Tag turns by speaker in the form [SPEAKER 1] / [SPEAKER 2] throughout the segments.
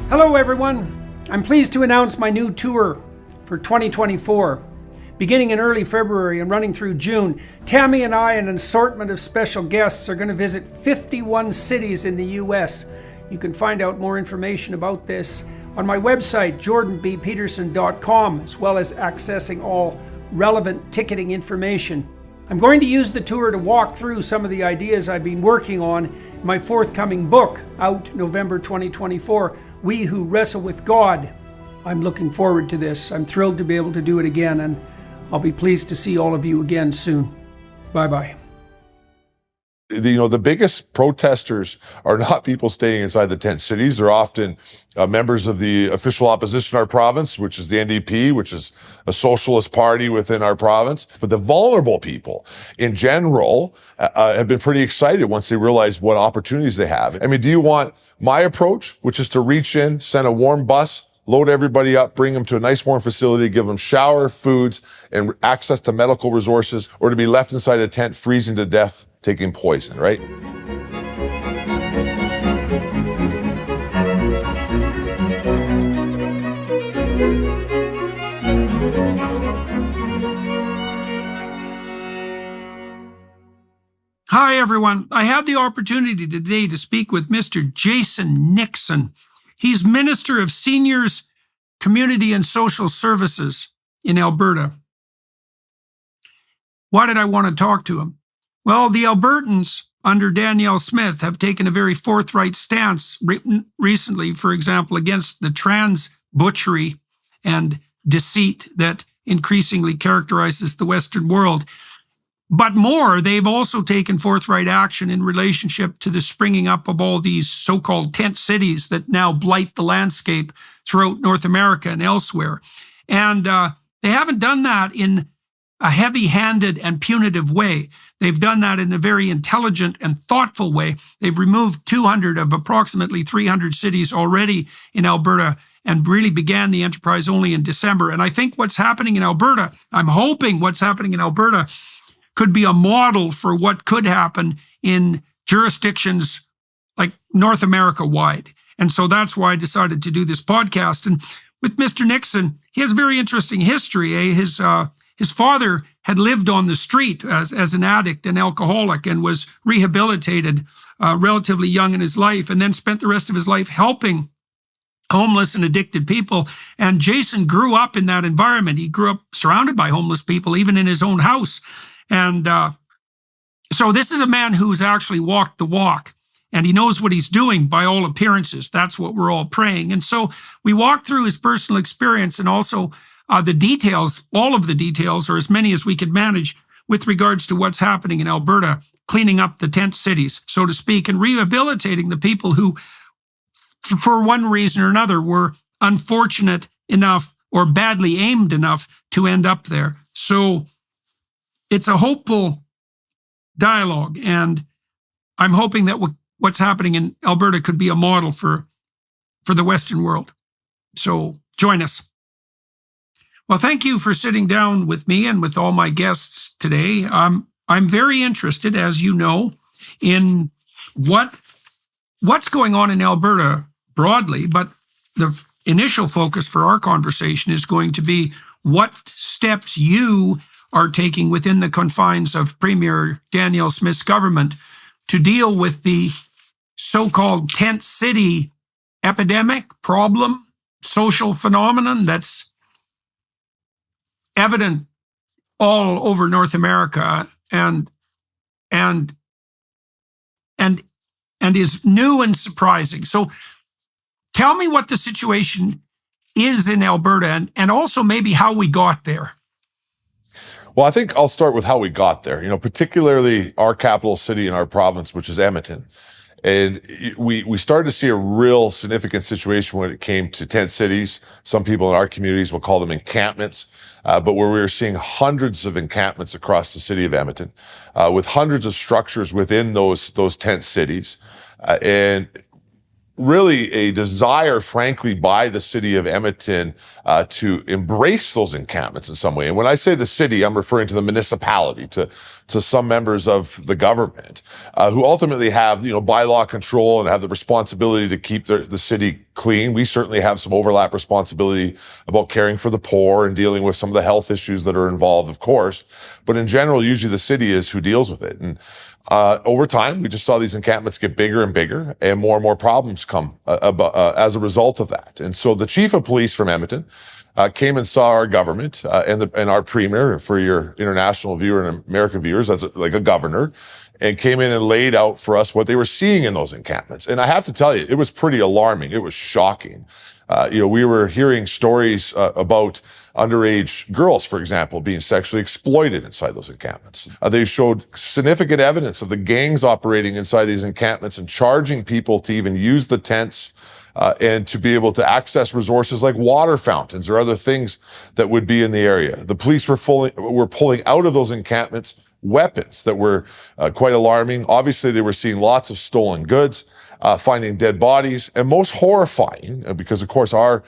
[SPEAKER 1] Hello everyone, I'm pleased to announce my new tour for 2024. Beginning in early February and running through June, Tammy and I and an assortment of special guests are going to visit 51 cities in the US. You can find out more information about this on my website, jordanbpeterson.com, as well as accessing all relevant ticketing information. I'm going to use the tour to walk through some of the ideas I've been working on in my forthcoming book, out November 2024, We Who Wrestle with God. I'm looking forward to this. I'm thrilled to be able to do it again, and I'll be pleased to see all of you again soon. Bye-bye.
[SPEAKER 2] The biggest protesters are not people staying inside the tent cities. They're often members of the official opposition in our province, which is the NDP, which is a socialist party within our province. But the vulnerable people in general have been pretty excited once they realize what opportunities they have. I mean, do you want my approach, which is to reach in, send a warm bus, load everybody up, bring them to a nice warm facility, give them shower, foods, and access to medical resources, or to be left inside a tent freezing to death, taking poison, right?
[SPEAKER 1] Hi everyone. I had the opportunity today to speak with Mr. Jason Nixon. He's Minister of Seniors, Community and Social Services in Alberta. Why did I want to talk to him? Well, the Albertans under Danielle Smith have taken a very forthright stance recently, for example, against the trans butchery and deceit that increasingly characterizes the Western world. But more, they've also taken forthright action in relationship to the springing up of all these so-called tent cities that now blight the landscape throughout North America and elsewhere. And they haven't done that in a heavy-handed and punitive way. They've done that in a very intelligent and thoughtful way. They've removed 200 of approximately 300 cities already in Alberta and really began the enterprise only in December. And I think what's happening in Alberta, I'm hoping what's happening in Alberta could be a model for what could happen in jurisdictions like North America wide. And so that's why I decided to do this podcast. And with Mr. Nixon, he has a very interesting history. His father had lived on the street as an addict and alcoholic and was rehabilitated relatively young in his life, and then spent the rest of his life helping homeless and addicted people. And Jason grew up in that environment. He grew up surrounded by homeless people, even in his own house. And so this is a man who's actually walked the walk, and he knows what he's doing by all appearances. That's what we're all praying. And so we walked through his personal experience and also the details, all of the details, or as many as we could manage with regards to what's happening in Alberta, cleaning up the tent cities, so to speak, and rehabilitating the people who, for one reason or another, were unfortunate enough or badly aimed enough to end up there. So it's a hopeful dialogue, and I'm hoping that what's happening in Alberta could be a model for the Western world. So join us. Well, thank you for sitting down with me and with all my guests today. I'm very interested, as you know, in what's going on in Alberta broadly, but the initial focus for our conversation is going to be what steps you are taking within the confines of Premier Danielle Smith's government to deal with the so-called tent city epidemic, problem, social phenomenon that's evident all over North America and is new and surprising. So tell me what the situation is in Alberta and also maybe how we got there.
[SPEAKER 2] Well, I think I'll start with how we got there, particularly our capital city in our province, which is Edmonton. And we started to see a real significant situation when it came to tent cities. Some people in our communities will call them encampments, but where we were seeing hundreds of encampments across the city of Edmonton, with hundreds of structures within those tent cities, and really a desire, frankly, by the city of Edmonton to embrace those encampments in some way. And when I say the city, I'm referring to the municipality, to to some members of the government who ultimately have, bylaw control and have the responsibility to keep the city clean. We certainly have some overlap responsibility about caring for the poor and dealing with some of the health issues that are involved, of course. But in general, usually the city is who deals with it. And over time, we just saw these encampments get bigger and bigger, and more problems come as a result of that. And so the chief of police from Edmonton came and saw our government and our premier, for your international viewer and American viewers, as like a governor, and came in and laid out for us what they were seeing in those encampments. And I have to tell you, it was pretty alarming. It was shocking. We were hearing stories about underage girls, for example, being sexually exploited inside those encampments. They showed significant evidence of the gangs operating inside these encampments and charging people to even use the tents and to be able to access resources like water fountains or other things that would be in the area. The police were pulling out of those encampments weapons that were quite alarming. Obviously, they were seeing lots of stolen goods, finding dead bodies, and most horrifying, because of course our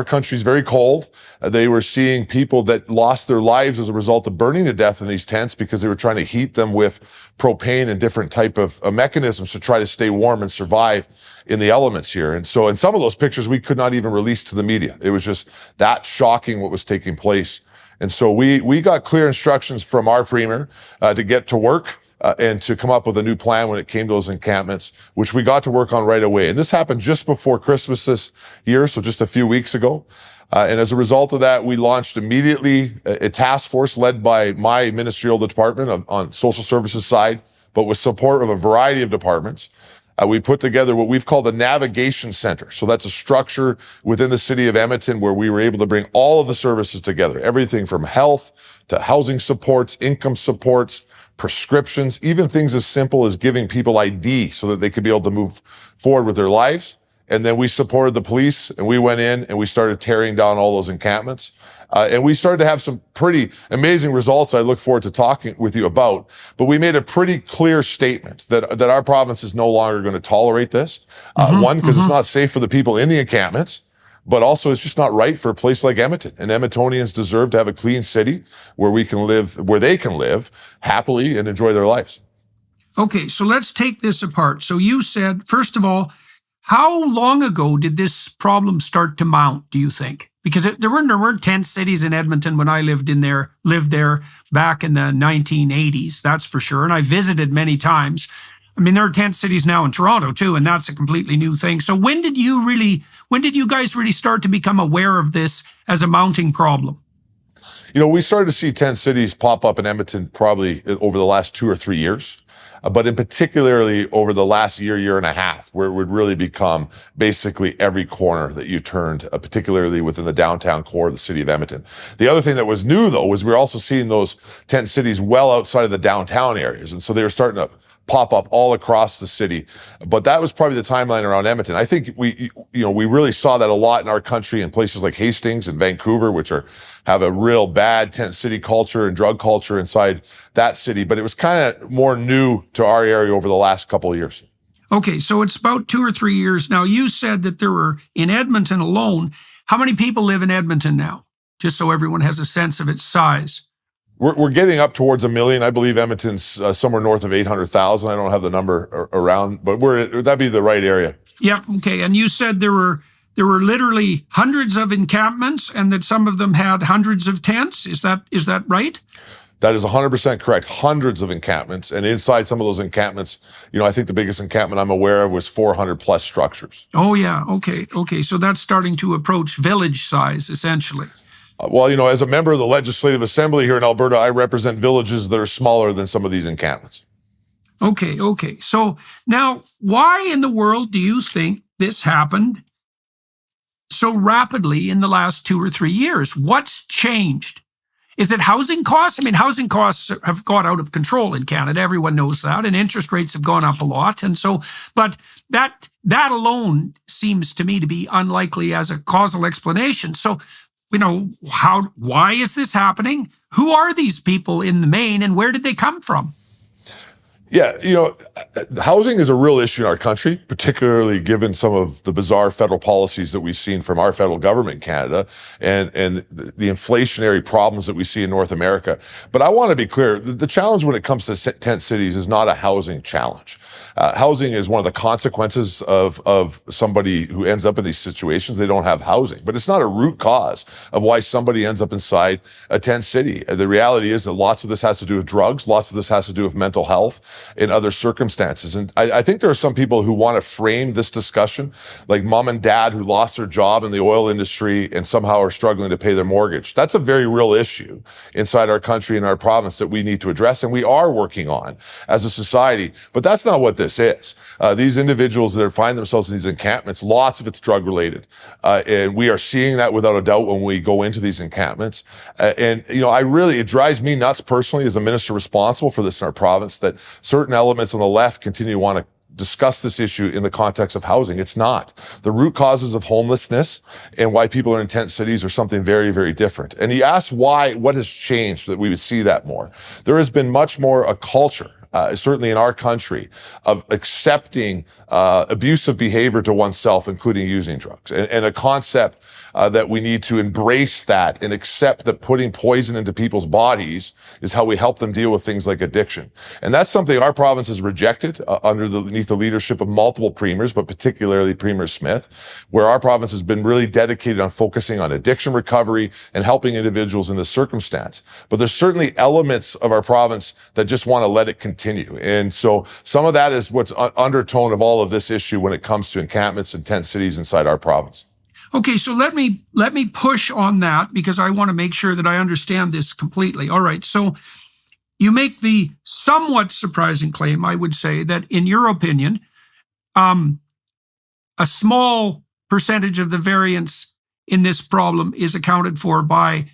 [SPEAKER 2] country's very cold. They were seeing people that lost their lives as a result of burning to death in these tents because they were trying to heat them with propane and different type of mechanisms to try to stay warm and survive in the elements here. And so in some of those pictures, we could not even release to the media. It was just that shocking what was taking place. And so we got clear instructions from our premier to get to work and to come up with a new plan when it came to those encampments, which we got to work on right away. And this happened just before Christmas this year, so just a few weeks ago. And as a result of that, we launched immediately a task force led by my ministerial department on social services side, but with support of a variety of departments. We put together what we've called the Navigation Center. So that's a structure within the city of Edmonton where we were able to bring all of the services together, everything from health to housing supports, income supports, prescriptions, even things as simple as giving people ID so that they could be able to move forward with their lives. And then we supported the police, and we went in and we started tearing down all those encampments. And we started to have some pretty amazing results I look forward to talking with you about. But we made a pretty clear statement that our province is no longer going to tolerate this. One, because it's not safe for the people in the encampments, but also it's just not right for a place like Edmonton. And Edmontonians deserve to have a clean city where they can live happily and enjoy their lives.
[SPEAKER 1] Okay, so let's take this apart. So you said, first of all, how long ago did this problem start to mount, do you think? Because there weren't tent cities in Edmonton when I lived there back in the 1980s, that's for sure. And I visited many times. I mean, there are tent cities now in Toronto too, and that's a completely new thing. So when did you guys really start to become aware of this as a mounting problem?
[SPEAKER 2] We started to see tent cities pop up in Edmonton probably over the last 2 or 3 years. But in particularly over the last year and a half, where it would really become basically every corner that you turned, particularly within the downtown core of the city of Edmonton. The other thing that was new, though, was we were also seeing those tent cities well outside of the downtown areas. And so they were starting to pop up all across the city. But that was probably the timeline around Edmonton. I think we really saw that a lot in our country in places like Hastings and Vancouver, which have a real bad tent city culture and drug culture inside that city. But it was kind of more new to our area over the last couple of years.
[SPEAKER 1] Okay, so it's about 2 or 3 years. Now, you said that there were, in Edmonton alone, how many people live in Edmonton now? Just so everyone has a sense of its size.
[SPEAKER 2] We're getting up towards 1 million. I believe Edmonton's somewhere north of 800,000. I don't have the number around, but that'd be the right area.
[SPEAKER 1] Yeah, okay. And you said there were literally hundreds of encampments and that some of them had hundreds of tents. Is that right?
[SPEAKER 2] That is 100% correct. Hundreds of encampments. And inside some of those encampments, I think the biggest encampment I'm aware of was 400 plus structures.
[SPEAKER 1] Oh, yeah. Okay. So that's starting to approach village size, essentially.
[SPEAKER 2] Well, as a member of the Legislative Assembly here in Alberta, I represent villages that are smaller than some of these encampments.
[SPEAKER 1] Okay. So now, why in the world do you think this happened so rapidly in the last 2 or 3 years? What's changed? Is it housing costs? I mean, housing costs have got out of control in Canada. Everyone knows that. And interest rates have gone up a lot. And so, but that alone seems to me to be unlikely as a causal explanation. So, why is this happening? Who are these people in the main and where did they come from?
[SPEAKER 2] Yeah, housing is a real issue in our country, particularly given some of the bizarre federal policies that we've seen from our federal government in Canada and the inflationary problems that we see in North America. But I want to be clear, the challenge when it comes to tent cities is not a housing challenge. Housing is one of the consequences of somebody who ends up in these situations. They don't have housing, but it's not a root cause of why somebody ends up inside a tent city. The reality is that lots of this has to do with drugs. Lots of this has to do with mental health in other circumstances. And I think there are some people who want to frame this discussion like mom and dad who lost their job in the oil industry and somehow are struggling to pay their mortgage. That's a very real issue inside our country and our province that we need to address, and we are working on as a society. But that's not what this is. These individuals that find themselves in these encampments, lots of it's drug related. And we are seeing that without a doubt when we go into these encampments. It drives me nuts personally as a minister responsible for this in our province that certain elements on the left continue to want to discuss this issue in the context of housing. It's not. The root causes of homelessness and why people are in tent cities are something very, very different. And he asked what has changed that we would see that more. There has been much more a culture, certainly in our country, of accepting abusive behavior to oneself, including using drugs, and a concept that we need to embrace that and accept that putting poison into people's bodies is how we help them deal with things like addiction. And that's something our province has rejected underneath the leadership of multiple premiers, but particularly Premier Smith, where our province has been really dedicated on focusing on addiction recovery and helping individuals in this circumstance. But there's certainly elements of our province that just want to let it continue. And so some of that is what's undertone of all of this issue when it comes to encampments and tent cities inside our province.
[SPEAKER 1] Okay, so let me push on that because I want to make sure that I understand this completely. All right, so you make the somewhat surprising claim, I would say, that in your opinion, a small percentage of the variance in this problem is accounted for by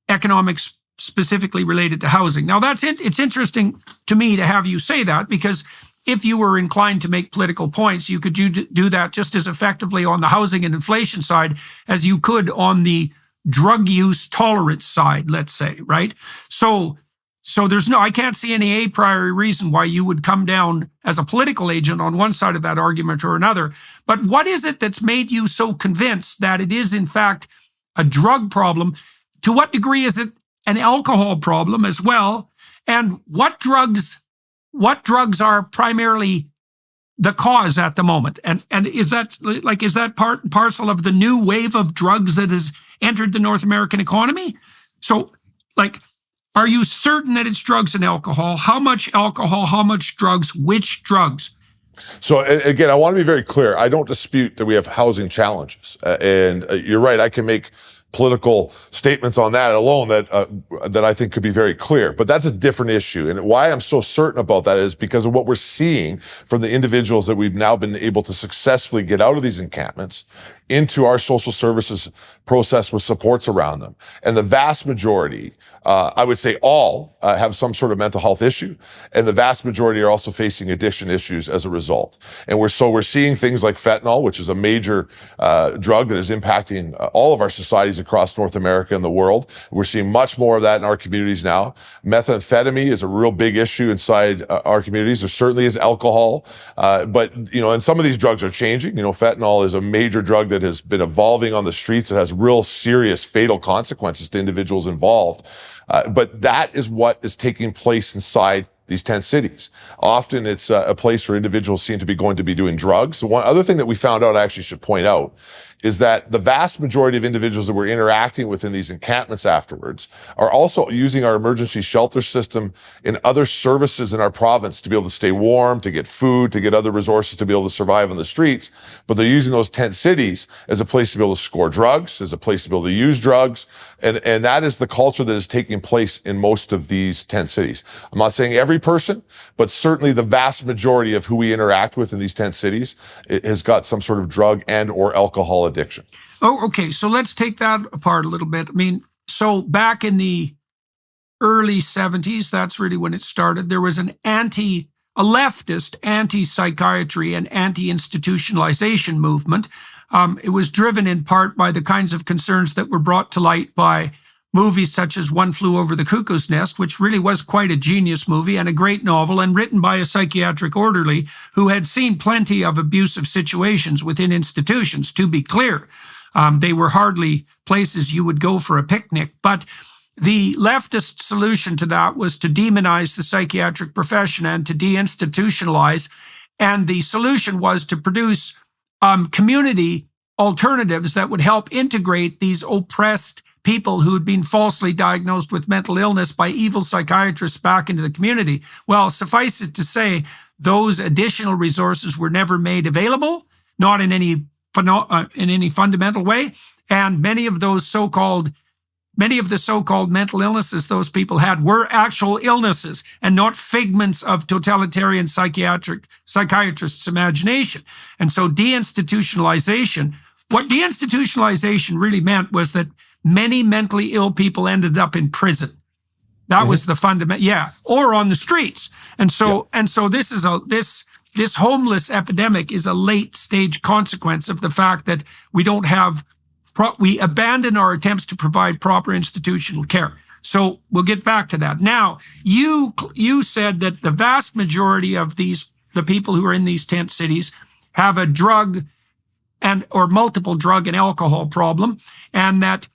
[SPEAKER 1] economics specifically related to housing. Now, it's interesting to me to have you say that because if you were inclined to make political points, you could do that just as effectively on the housing and inflation side as you could on the drug use tolerance side, let's say, right? So I can't see any a priori reason why you would come down as a political agent on one side of that argument or another. But what is it that's made you so convinced that it is in fact a drug problem? To what degree is it an alcohol problem as well? And what drugs are primarily the cause at the moment? And is that part and parcel of the new wave of drugs that has entered the North American economy? So, are you certain that it's drugs and alcohol? How much alcohol, how much drugs, which drugs?
[SPEAKER 2] So again, I want to be very clear. I don't dispute that we have housing challenges. And you're right, I can make political statements on that alone that I think could be very clear. But that's a different issue. And why I'm so certain about that is because of what we're seeing from the individuals that we've now been able to successfully get out of these encampments into our social services process with supports around them. And the vast majority, I would say all, have some sort of mental health issue. And the vast majority are also facing addiction issues as a result. And we're seeing things like fentanyl, which is a major drug that is impacting all of our societies across North America and the world. We're seeing much more of that in our communities now. Methamphetamine is a real big issue inside our communities. There certainly is alcohol. And some of these drugs are changing. Fentanyl is a major drug that has been evolving on the streets. It has real serious fatal consequences to individuals involved. But that is what is taking place inside these tent cities. Often it's a place where individuals seem to be doing drugs. So one other thing that we found out, I actually should point out, is that the vast majority of individuals that we're interacting with in these encampments afterwards are also using our emergency shelter system and other services in our province to be able to stay warm, to get food, to get other resources to be able to survive on the streets. But they're using those tent cities as a place to be able to score drugs, as a place to be able to use drugs. And that is the culture that is taking place in most of these tent cities. I'm not saying every person, but certainly the vast majority of who we interact with in these tent cities has got some sort of drug and or alcohol addiction.
[SPEAKER 1] Oh, okay. So let's take that apart a little bit. I mean, so back in the early 70s, that's really when it started, there was a leftist anti-psychiatry and anti-institutionalization movement. It was driven in part by the kinds of concerns that were brought to light by movies such as One Flew Over the Cuckoo's Nest, which really was quite a genius movie and a great novel and written by a psychiatric orderly who had seen plenty of abusive situations within institutions, to be clear. They were hardly places you would go for a picnic. But the leftist solution to that was to demonize the psychiatric profession and to deinstitutionalize. And the solution was to produce community alternatives that would help integrate these oppressed people who had been falsely diagnosed with mental illness by evil psychiatrists back into the community. Well, suffice it to say, those additional resources were never made available, not in any fundamental way. And many of the so-called mental illnesses those people had were actual illnesses and not figments of totalitarian psychiatrists' imagination. And so what deinstitutionalization really meant was that many mentally ill people ended up in prison. That was the fundamental, or on the streets. And so this homeless epidemic is a late stage consequence of the fact that we abandon our attempts to provide proper institutional care. So we'll get back to that. Now, you said that the vast majority of the people who are in these tent cities have a drug or multiple drug and alcohol problem, and that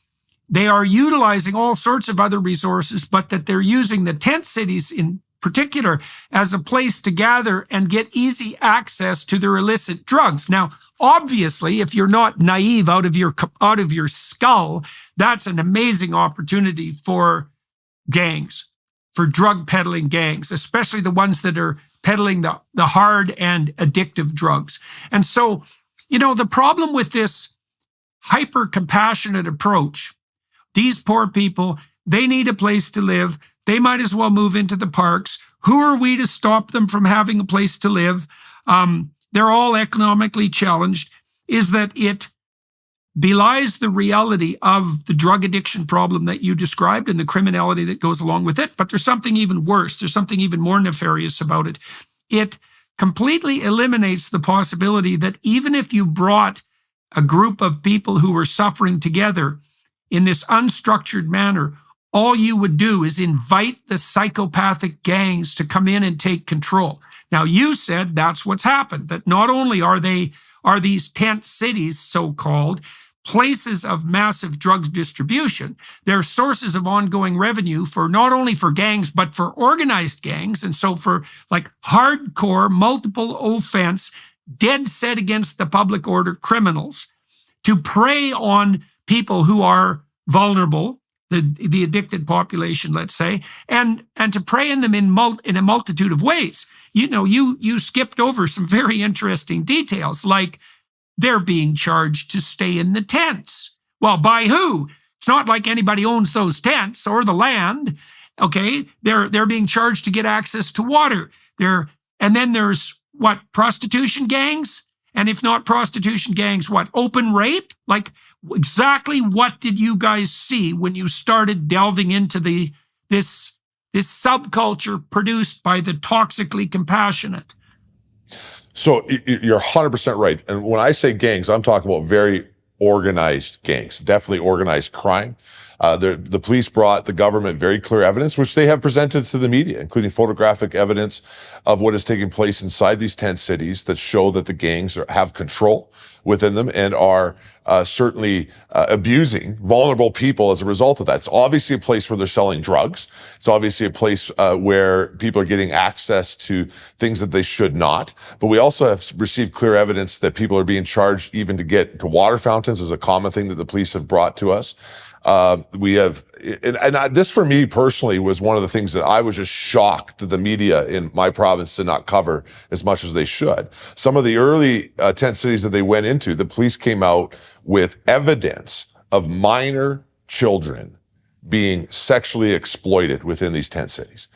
[SPEAKER 1] they are utilizing all sorts of other resources, but that they're using the tent cities in particular as a place to gather and get easy access to their illicit drugs. Now, obviously, if you're not naive out of your skull, that's an amazing opportunity for gangs, for drug peddling gangs, especially the ones that are peddling the hard and addictive drugs. And so, the problem with this hyper-compassionate approach, these poor people, they need a place to live. They might as well move into the parks. Who are we to stop them from having a place to live? They're all economically challenged. Is that it belies the reality of the drug addiction problem that you described and the criminality that goes along with it. But there's something even worse. There's something even more nefarious about it. It completely eliminates the possibility that even if you brought a group of people who were suffering together in this unstructured manner, all you would do is invite the psychopathic gangs to come in and take control. Now, you said that's what's happened, that not only are these tent cities, so-called, places of massive drugs distribution, they're sources of ongoing revenue for not only for gangs, but for organized gangs. And so for like hardcore, multiple offense, dead set against the public order criminals to prey on people who are vulnerable, the addicted population, let's say, and to prey on them in a multitude of ways. You skipped over some very interesting details, like they're being charged to stay in the tents. Well, by who? It's not like anybody owns those tents or the land. Okay, they're being charged to get access to water. And then there's what, prostitution gangs? And if not prostitution gangs, what, open rape? Like, exactly what did you guys see when you started delving into this subculture produced by the toxically compassionate?
[SPEAKER 2] So you're 100% right. And when I say gangs, I'm talking about very organized gangs, definitely organized crime. The police brought the government very clear evidence, which they have presented to the media, including photographic evidence of what is taking place inside these tent cities that show that the gangs have control within them and are certainly abusing vulnerable people as a result of that. It's obviously a place where they're selling drugs. It's obviously a place where people are getting access to things that they should not. But we also have received clear evidence that people are being charged even to get to water fountains, is a common thing that the police have brought to us. This for me personally was one of the things that I was just shocked that the media in my province did not cover as much as they should. Some of the early tent cities that they went into, the police came out with evidence of minor children being sexually exploited within these tent cities.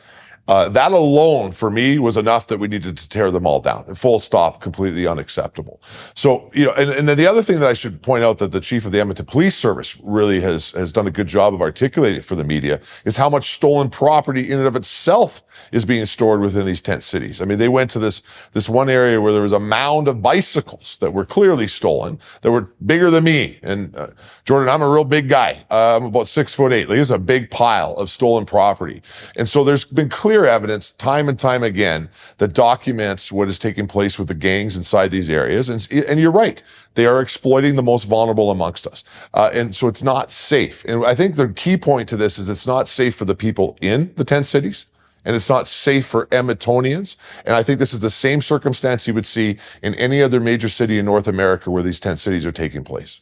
[SPEAKER 2] That alone, for me, was enough that we needed to tear them all down. Full stop, completely unacceptable. So, and then the other thing that I should point out that the chief of the Edmonton Police Service really has done a good job of articulating for the media is how much stolen property in and of itself is being stored within these tent cities. I mean, they went to this one area where there was a mound of bicycles that were clearly stolen, that were bigger than me. And Jordan, I'm a real big guy. I'm about 6'8". There's a big pile of stolen property. And so there's been clear evidence time and time again that documents what is taking place with the gangs inside these areas. And you're right. They are exploiting the most vulnerable amongst us. And so it's not safe. And I think the key point to this is it's not safe for the people in the tent cities, and it's not safe for Edmontonians. And I think this is the same circumstance you would see in any other major city in North America where these tent cities are taking place.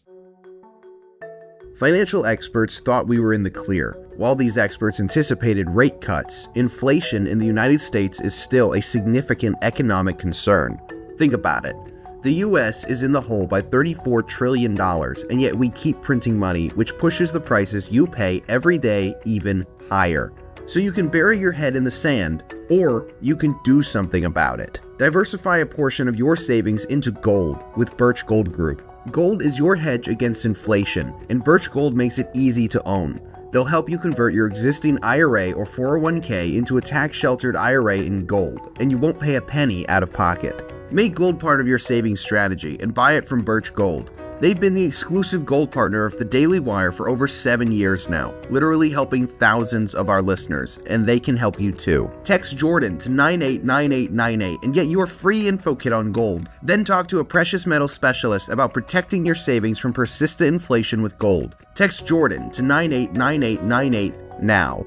[SPEAKER 3] Financial experts thought we were in the clear. While these experts anticipated rate cuts, inflation in the United States is still a significant economic concern. Think about it. The US is in the hole by $34 trillion, and yet we keep printing money, which pushes the prices you pay every day even higher. So you can bury your head in the sand, or you can do something about it. Diversify a portion of your savings into gold with Birch Gold Group. Gold is your hedge against inflation, and Birch Gold makes it easy to own. They'll help you convert your existing IRA or 401k into a tax-sheltered IRA in gold, and you won't pay a penny out of pocket. Make gold part of your savings strategy and buy it from Birch Gold. They've been the exclusive gold partner of the Daily Wire for over 7 years now, literally helping thousands of our listeners, and they can help you too. Text Jordan to 989898 and get your free info kit on gold. Then talk to a precious metal specialist about protecting your savings from persistent inflation with gold. Text Jordan to 989898 now.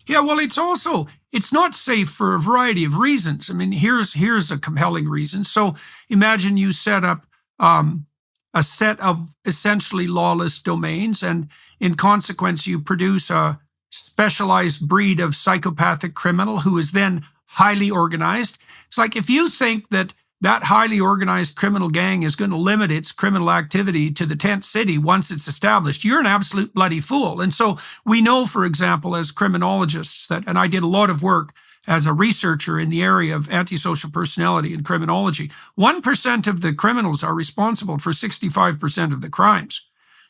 [SPEAKER 1] Yeah, well, it's not safe for a variety of reasons. I mean, here's a compelling reason. So imagine you set up a set of essentially lawless domains, and in consequence, you produce a specialized breed of psychopathic criminal who is then highly organized. It's like if you think that highly organized criminal gang is going to limit its criminal activity to the tent city once it's established, you're an absolute bloody fool. And so we know, for example, as criminologists that, and I did a lot of work as a researcher in the area of antisocial personality and criminology, 1% of the criminals are responsible for 65% of the crimes.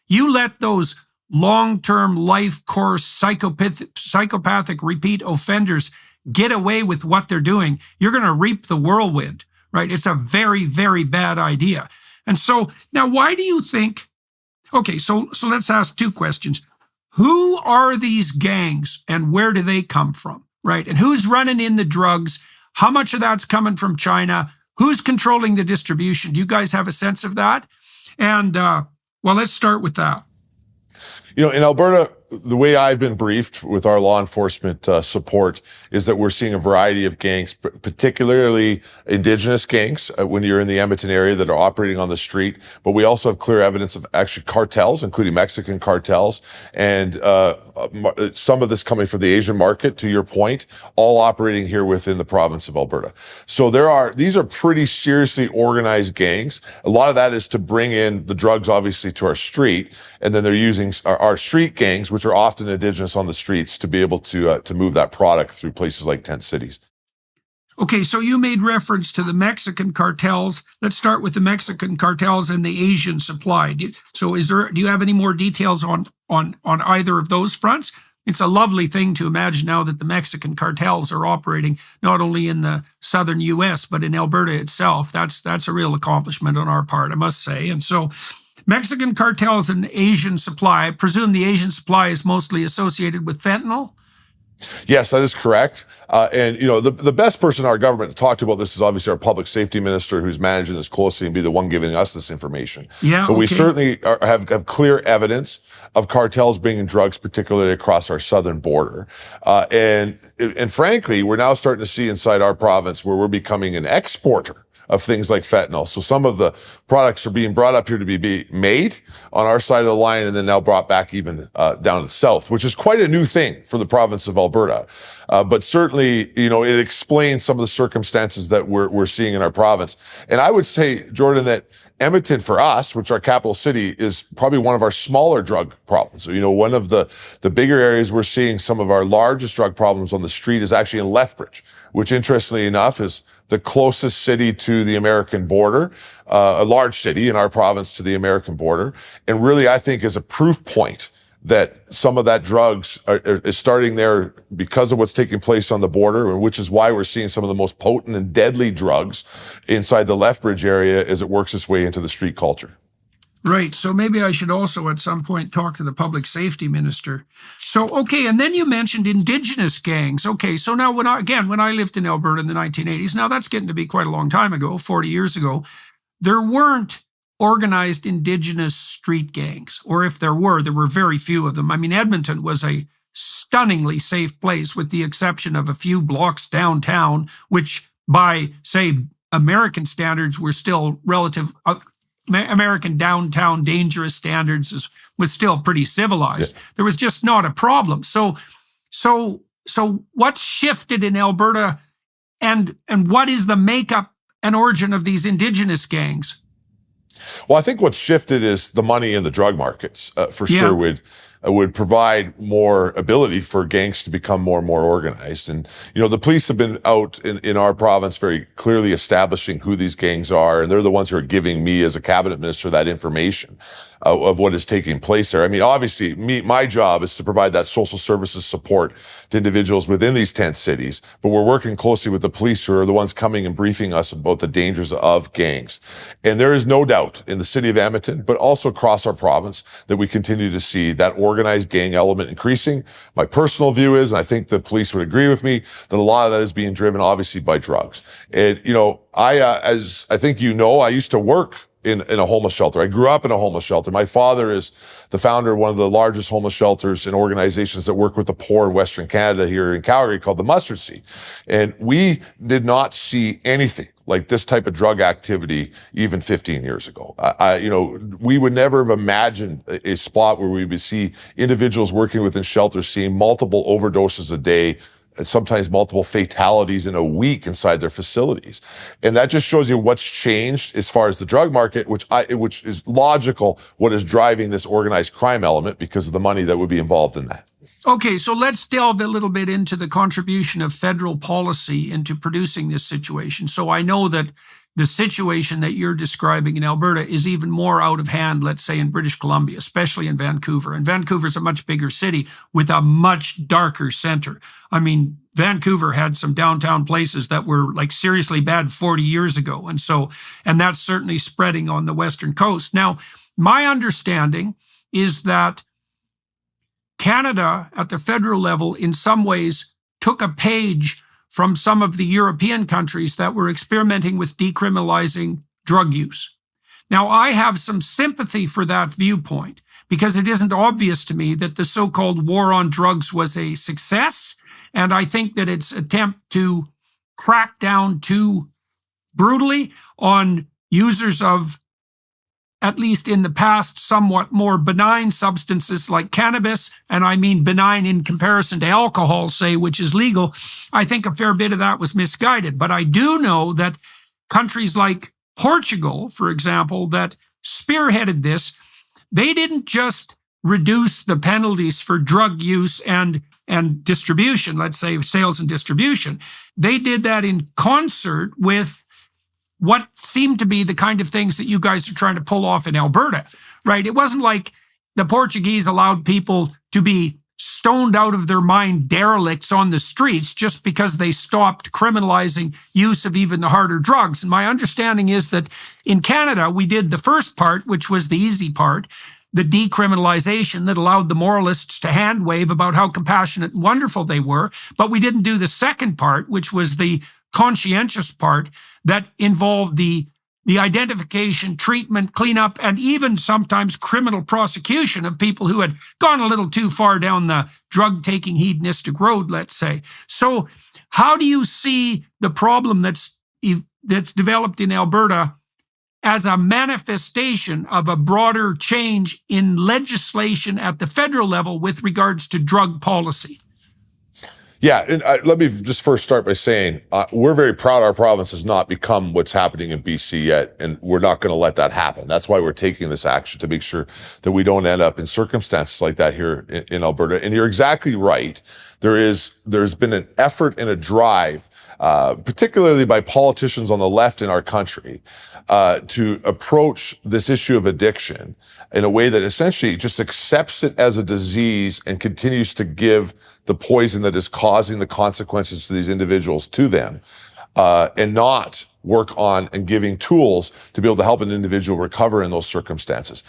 [SPEAKER 1] You let those long-term life course psychopathic repeat offenders get away with what they're doing, you're going to reap the whirlwind. Right? It's a very, very bad idea. And so now why do you think, okay, so let's ask two questions. Who are these gangs and where do they come from? Right? And who's running in the drugs? How much of that's coming from China? Who's controlling the distribution? Do you guys have a sense of that? And well, let's start with that.
[SPEAKER 2] In Alberta, the way I've been briefed with our law enforcement support is that we're seeing a variety of gangs, particularly indigenous gangs when you're in the Edmonton area that are operating on the street. But we also have clear evidence of actually cartels, including Mexican cartels, and some of this coming from the Asian market, to your point, all operating here within the province of Alberta. So these are pretty seriously organized gangs. A lot of that is to bring in the drugs, obviously, to our street, and then they're using our street gangs, which are often indigenous on the streets, to be able to move that product through places like tent cities.
[SPEAKER 1] Okay, so you made reference to the Mexican cartels. Let's start with the Mexican cartels and the Asian supply. Do you have any more details on either of those fronts? It's a lovely thing to imagine now that the Mexican cartels are operating not only in the southern U.S., but in Alberta itself. That's a real accomplishment on our part, I must say. And so Mexican cartels and Asian supply. I presume the Asian supply is mostly associated with fentanyl?
[SPEAKER 2] Yes, that is correct. And the best person in our government to talk to about this is obviously our public safety minister, who's managing this closely and be the one giving us this information.
[SPEAKER 1] Yeah,
[SPEAKER 2] but we certainly have clear evidence of cartels bringing drugs, particularly across our southern border. And frankly, we're now starting to see inside our province where we're becoming an exporter of things like fentanyl. So some of the products are being brought up here to be made on our side of the line and then now brought back even down to the south, which is quite a new thing for the province of Alberta. But certainly, it explains some of the circumstances that we're seeing in our province. And I would say, Jordan, that Edmonton for us, which our capital city, is probably one of our smaller drug problems. So, one of the bigger areas we're seeing some of our largest drug problems on the street is actually in Lethbridge, which interestingly enough is the closest city to the American border, a large city in our province to the American border. And really, I think is a proof point that some of that drugs is starting there because of what's taking place on the border, which is why we're seeing some of the most potent and deadly drugs inside the Lethbridge area as it works its way into the street culture.
[SPEAKER 1] Right. So maybe I should also at some point talk to the public safety minister. So, okay. And then you mentioned Indigenous gangs. Okay. So now when I lived in Alberta in the 1980s, now that's getting to be quite a long time ago, 40 years ago, there weren't organized Indigenous street gangs, or if there were very few of them. I mean, Edmonton was a stunningly safe place with the exception of a few blocks downtown, which by, say, American standards were still relative, American downtown dangerous standards was still pretty civilized. Yeah. There was just not a problem. So what's shifted in Alberta and what is the makeup and origin of these Indigenous gangs?
[SPEAKER 2] Well, I think what's shifted is the money in the drug markets, for sure would provide more ability for gangs to become more and more organized. And, the police have been out in our province very clearly establishing who these gangs are. And they're the ones who are giving me as a cabinet minister that information of what is taking place there. I mean, obviously, my job is to provide that social services support to individuals within these tent cities, but we're working closely with the police who are the ones coming and briefing us about the dangers of gangs. And there is no doubt in the city of Edmonton, but also across our province, that we continue to see that organized gang element increasing. My personal view is, and I think the police would agree with me, that a lot of that is being driven obviously by drugs. And, as I think I used to work in a homeless shelter. I grew up in a homeless shelter. My father is the founder of one of the largest homeless shelters and organizations that work with the poor in Western Canada here in Calgary called the Mustard Seed. And we did not see anything like this type of drug activity even 15 years ago. We would never have imagined a spot where we would see individuals working within shelters seeing multiple overdoses a day, and sometimes multiple fatalities in a week inside their facilities. And that just shows you what's changed as far as the drug market, which is logical, what is driving this organized crime element because of the money that would be involved in that.
[SPEAKER 1] Okay, so let's delve a little bit into the contribution of federal policy into producing this situation. So I know that the situation that you're describing in Alberta is even more out of hand, let's say in British Columbia, especially in Vancouver. And Vancouver's a much bigger city with a much darker center. I mean, Vancouver had some downtown places that were like seriously bad 40 years ago. And that's certainly spreading on the Western coast. Now, my understanding is that Canada at the federal level in some ways took a page from some of the European countries that were experimenting with decriminalizing drug use. Now, I have some sympathy for that viewpoint because it isn't obvious to me that the so-called war on drugs was a success, and I think that its attempt to crack down too brutally on users of, at least in the past, somewhat more benign substances like cannabis, and I mean benign in comparison to alcohol, say, which is legal, I think a fair bit of that was misguided. But I do know that countries like Portugal, for example, that spearheaded this, they didn't just reduce the penalties for drug use and distribution, let's say sales and distribution. They did that in concert with what seemed to be the kind of things that you guys are trying to pull off in Alberta, right? It wasn't like the Portuguese allowed people to be stoned out of their mind derelicts on the streets just because they stopped criminalizing use of even the harder drugs. And my understanding is that in Canada, we did the first part, which was the easy part, the decriminalization that allowed the moralists to hand wave about how compassionate and wonderful they were. But we didn't do the second part, which was the conscientious part that involved the identification, treatment, cleanup, and even sometimes criminal prosecution of people who had gone a little too far down the drug-taking hedonistic road, let's say. So how do you see the problem that's that's developed in Alberta as a manifestation of a broader change in legislation at the federal level with regards to drug policy?
[SPEAKER 2] Yeah, and let me just first start by saying we're very proud our province has not become what's happening in BC yet, and we're not going to let that happen. That's why we're taking this action, to make sure that we don't end up in circumstances like that here in Alberta. And you're exactly right. There's been an effort and a drive, particularly by politicians on the left in our country, to approach this issue of addiction in a way that essentially just accepts it as a disease and continues to give the poison that is causing the consequences to these individuals to them, and not work on and giving tools to be able to help an individual recover in those circumstances.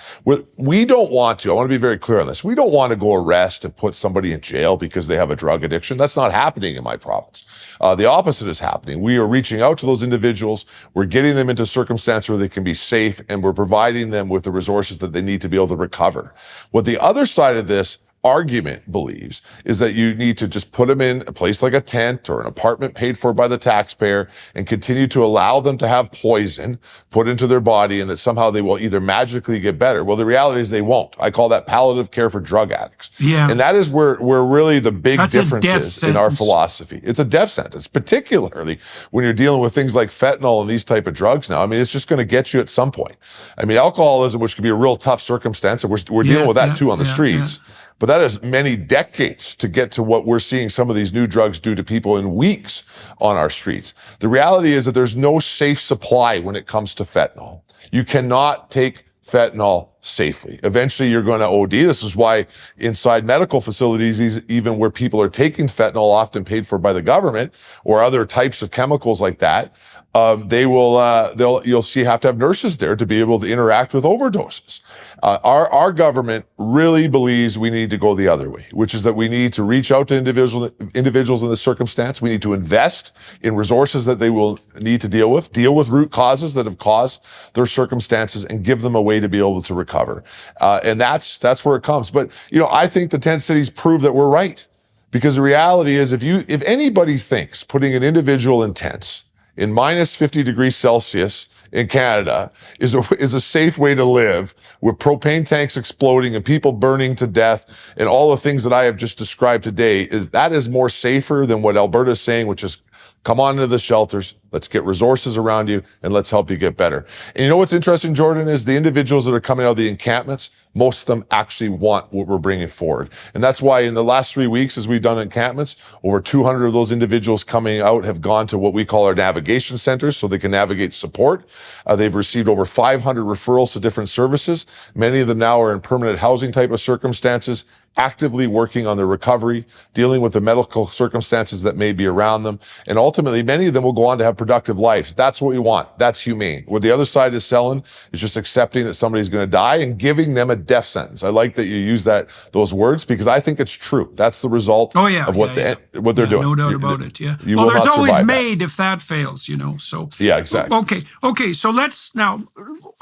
[SPEAKER 2] We don't want to, I want to be very clear on this, we don't want to go arrest and put somebody in jail because they have a drug addiction. That's not happening in my province. The opposite is happening. We are reaching out to those individuals, we're getting them into circumstances where they can be safe, and we're providing them with the resources that they need to be able to recover. What the other side of this argument believes is that you need to just put them in a place like a tent or an apartment paid for by the taxpayer and continue to allow them to have poison put into their body, and that somehow they will either magically get better. Well, the reality is they won't. I call that palliative care for drug addicts.
[SPEAKER 1] Yeah.
[SPEAKER 2] And that is where really the big difference is in our philosophy. It's a death sentence, particularly when you're dealing with things like fentanyl and these type of drugs now. I mean, it's just going to get you at some point. I mean, alcoholism, which can be a real tough circumstance, and we're dealing with that too on the streets. Yeah. But that is many decades to get to what we're seeing some of these new drugs do to people in weeks on our streets. The reality is that there's no safe supply when it comes to fentanyl. You cannot take fentanyl safely. Eventually, you're going to OD. This is why inside medical facilities, even where people are taking fentanyl, often paid for by the government, or other types of chemicals like that, have to have nurses there to be able to interact with overdoses. Our government really believes we need to go the other way, which is that we need to reach out to individuals in this circumstance. We need to invest in resources that they will need to deal with root causes that have caused their circumstances, and give them a way to be able to recover. And that's where it comes. But, I think the 10 cities prove that we're right, because the reality is if anybody thinks putting an individual in tents in minus 50 degrees Celsius in Canada is a safe way to live, with propane tanks exploding and people burning to death and all the things that I have just described today, that is more safer than what Alberta is saying, which is come on into the shelters, let's get resources around you, and let's help you get better. And you know what's interesting, Jordan, is the individuals that are coming out of the encampments, most of them actually want what we're bringing forward. And that's why in the last 3 weeks, as we've done encampments, over 200 of those individuals coming out have gone to what we call our navigation centers so they can navigate support. They've received over 500 referrals to different services. Many of them now are in permanent housing type of circumstances, actively working on their recovery, dealing with the medical circumstances that may be around them. And ultimately, many of them will go on to have productive lives. That's what we want. That's humane. What the other side is selling is just accepting that somebody's going to die and giving them a death sentence. I like that you use those words, because I think it's true. That's the result of what they're doing.
[SPEAKER 1] No doubt about it. Yeah. Well, there's always made if that fails, So
[SPEAKER 2] yeah, exactly.
[SPEAKER 1] Okay. So now.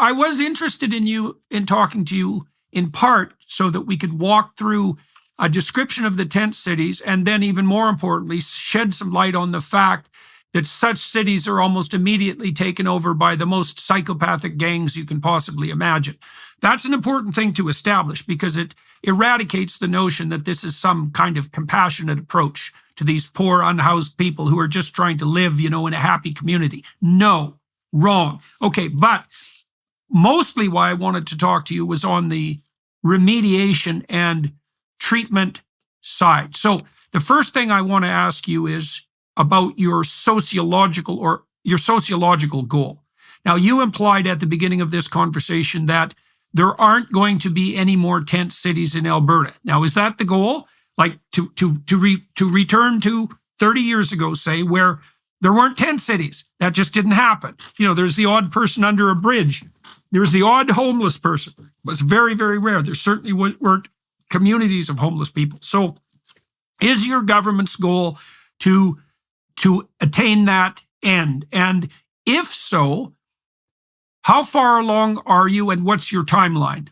[SPEAKER 1] I was interested in talking to you in part so that we could walk through a description of the tent cities, and then even more importantly, shed some light on the fact that such cities are almost immediately taken over by the most psychopathic gangs you can possibly imagine. That's an important thing to establish, because it eradicates the notion that this is some kind of compassionate approach to these poor, unhoused people who are just trying to live, in a happy community. No, wrong. Okay, but mostly why I wanted to talk to you was on the remediation and treatment side. So the first thing I want to ask you is about your sociological goal. Now, you implied at the beginning of this conversation that there aren't going to be any more tent cities in Alberta. Now, is that the goal? Like to return to 30 years ago, say, where there weren't tent cities? That just didn't happen. There's the odd person under a bridge. There's the odd homeless person. It was very, very rare. There certainly weren't communities of homeless people. So is your government's goal to attain that end? And if so, how far along are you, and what's your timeline?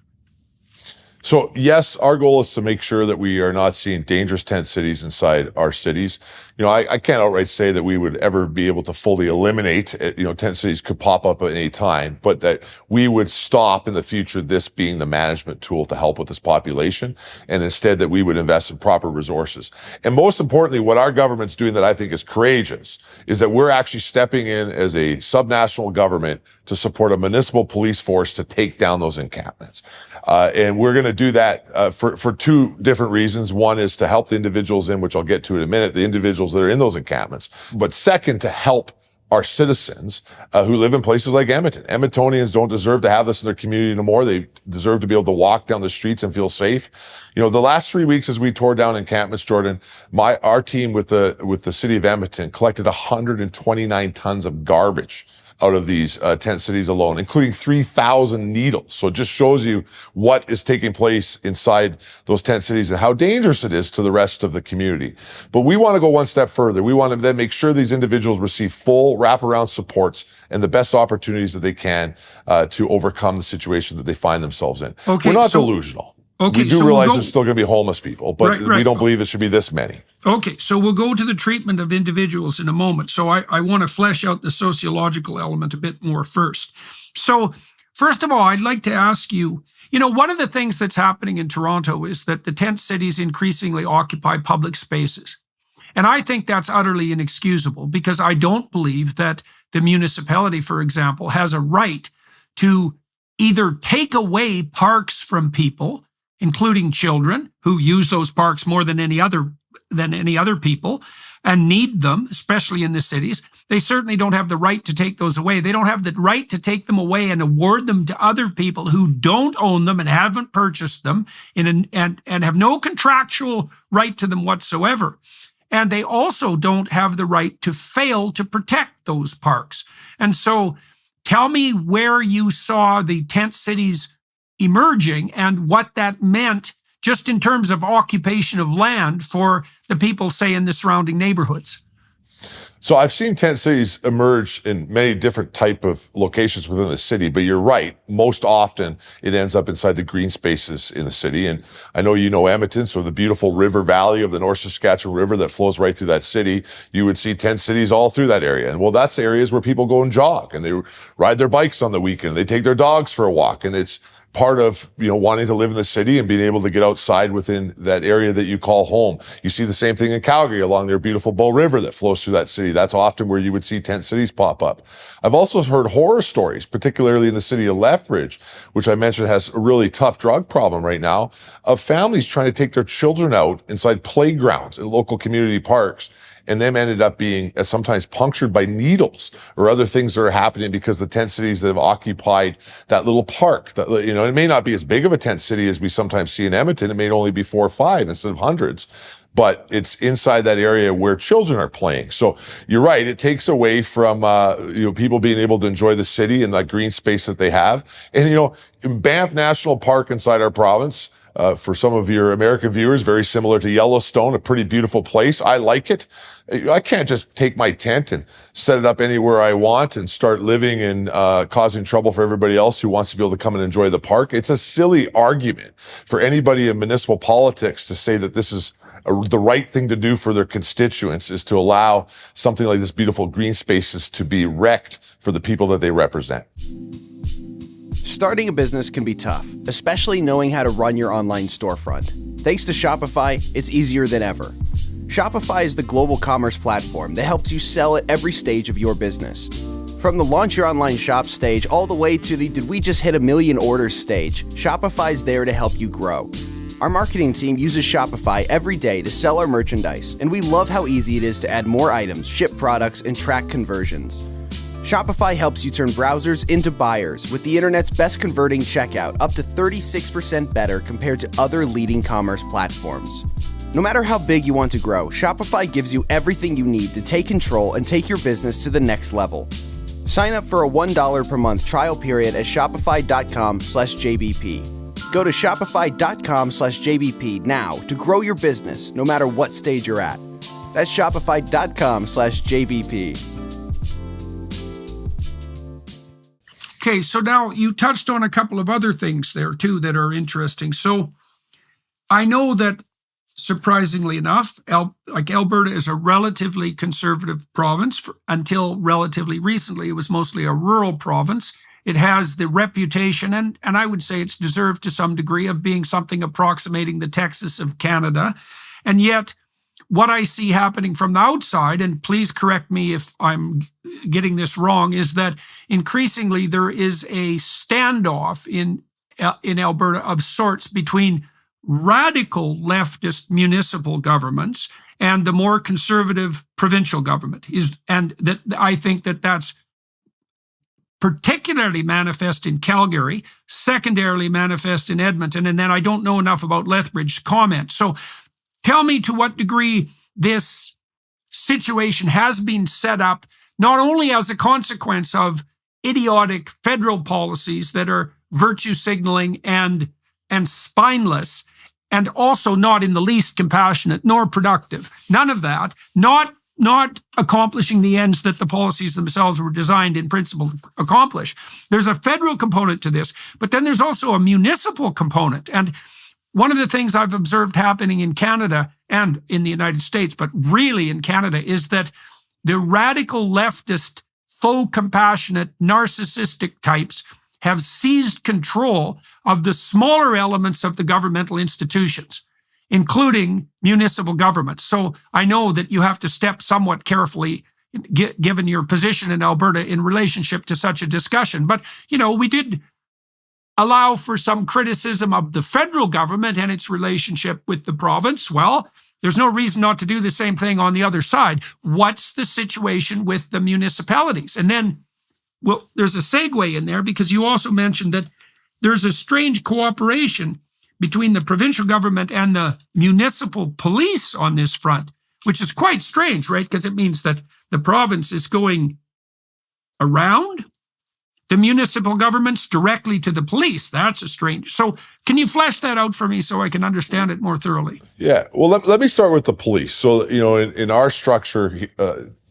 [SPEAKER 2] So yes, our goal is to make sure that we are not seeing dangerous tent cities inside our cities. I can't outright say that we would ever be able to fully eliminate, tent cities could pop up at any time, but that we would stop in the future this being the management tool to help with this population, and instead that we would invest in proper resources. And most importantly, what our government's doing that I think is courageous is that we're actually stepping in as a subnational government to support a municipal police force to take down those encampments. And we're going to do that for two different reasons. One is to help the individuals which I'll get to in a minute, the individuals that are in those encampments. But second, to help our citizens who live in places like Edmonton. Edmontonians don't deserve to have this in their community anymore. They deserve to be able to walk down the streets and feel safe. The last 3 weeks as we tore down encampments, Jordan, our team with the city of Edmonton collected 129 tons of garbage out of these tent cities alone, including 3,000 needles. So it just shows you what is taking place inside those tent cities and how dangerous it is to the rest of the community. But we want to go one step further. We want to then make sure these individuals receive full wraparound supports and the best opportunities that they can to overcome the situation that they find themselves in. Okay, we're not delusional. Okay, we do realize there's still going to be homeless people, but we don't believe it should be this many.
[SPEAKER 1] Okay, so we'll go to the treatment of individuals in a moment. So I want to flesh out the sociological element a bit more first. So first of all, I'd like to ask you, one of the things that's happening in Toronto is that the tent cities increasingly occupy public spaces. And I think that's utterly inexcusable because I don't believe that the municipality, for example, has a right to either take away parks from people, including children who use those parks more than any other people and need them, especially in the cities. They certainly don't have the right to take those away. They don't have the right to take them away and award them to other people who don't own them and haven't purchased them and have no contractual right to them whatsoever. And they also don't have the right to fail to protect those parks. And so tell me where you saw the tent cities emerging and what that meant just in terms of occupation of land for the people, say, in the surrounding neighborhoods.
[SPEAKER 2] So I've seen tent cities emerge in many different type of locations within the city, but you're right. Most often it ends up inside the green spaces in the city. And I know you know Edmonton, so the beautiful river valley of the North Saskatchewan River that flows right through that city, you would see tent cities all through that area. And well, that's areas where people go and jog and they ride their bikes on the weekend. They take their dogs for a walk, and it's part of, wanting to live in the city and being able to get outside within that area that you call home. You see the same thing in Calgary along their beautiful Bow River that flows through that city. That's often where you would see tent cities pop up. I've also heard horror stories, particularly in the city of Lethbridge, which I mentioned has a really tough drug problem right now, of families trying to take their children out inside playgrounds in local community parks, and them ended up being sometimes punctured by needles or other things that are happening because the tent cities that have occupied that little park, that, it may not be as big of a tent city as we sometimes see in Edmonton. It may only be 4 or 5 instead of hundreds, but it's inside that area where children are playing. So you're right. It takes away from, people being able to enjoy the city and that green space that they have. And, in Banff National Park inside our province, for some of your American viewers, very similar to Yellowstone, a pretty beautiful place. I like it. I can't just take my tent and set it up anywhere I want and start living and causing trouble for everybody else who wants to be able to come and enjoy the park. It's a silly argument for anybody in municipal politics to say that this is the right thing to do for their constituents, is to allow something like this beautiful green spaces to be wrecked for the people that they represent.
[SPEAKER 3] Starting a business can be tough, especially knowing how to run your online storefront. Thanks to Shopify, it's easier than ever. Shopify is the global commerce platform that helps you sell at every stage of your business. From the launch your online shop stage all the way to the did we just hit 1 million orders stage, Shopify's there to help you grow. Our marketing team uses Shopify every day to sell our merchandise, and we love how easy it is to add more items, ship products, and track conversions. Shopify helps you turn browsers into buyers with the internet's best converting checkout, up to 36% better compared to other leading commerce platforms. No matter how big you want to grow, Shopify gives you everything you need to take control and take your business to the next level. Sign up for a $1 per month trial period at shopify.com/JBP. Go to shopify.com/JBP now to grow your business no matter what stage you're at. That's shopify.com/JBP.
[SPEAKER 1] Okay, so now you touched on a couple of other things there too that are interesting. So I know that, surprisingly enough, Alberta is a relatively conservative province. Until relatively recently, it was mostly a rural province. It has the reputation, and I would say it's deserved to some degree, of being something approximating the Texas of Canada. And yet, what I see happening from the outside, and please correct me if I'm getting this wrong, is that increasingly there is a standoff in Alberta of sorts between radical leftist municipal governments and the more conservative provincial government. And that I think that's particularly manifest in Calgary, secondarily manifest in Edmonton, and then I don't know enough about Lethbridge's comment. So tell me to what degree this situation has been set up, not only as a consequence of idiotic federal policies that are virtue signaling and spineless, and also not in the least compassionate nor productive. None of that. Not accomplishing the ends that the policies themselves were designed in principle to accomplish. There's a federal component to this, but then there's also a municipal component. And one of the things I've observed happening in Canada and in the United States, but really in Canada, is that the radical leftist, faux compassionate, narcissistic types have seized control of the smaller elements of the governmental institutions, including municipal governments. So I know that you have to step somewhat carefully, given your position in Alberta, in relationship to such a discussion. But, we did allow for some criticism of the federal government and its relationship with the province. Well, there's no reason not to do the same thing on the other side. What's the situation with the municipalities? And then, well, there's a segue in there, because you also mentioned that there's a strange cooperation between the provincial government and the municipal police on this front, which is quite strange, right? Because it means that the province is going around the municipal governments directly to the police. That's a strange. So can you flesh that out for me so I can understand it more thoroughly?
[SPEAKER 2] Yeah. Well, let me start with the police. So, in our structure,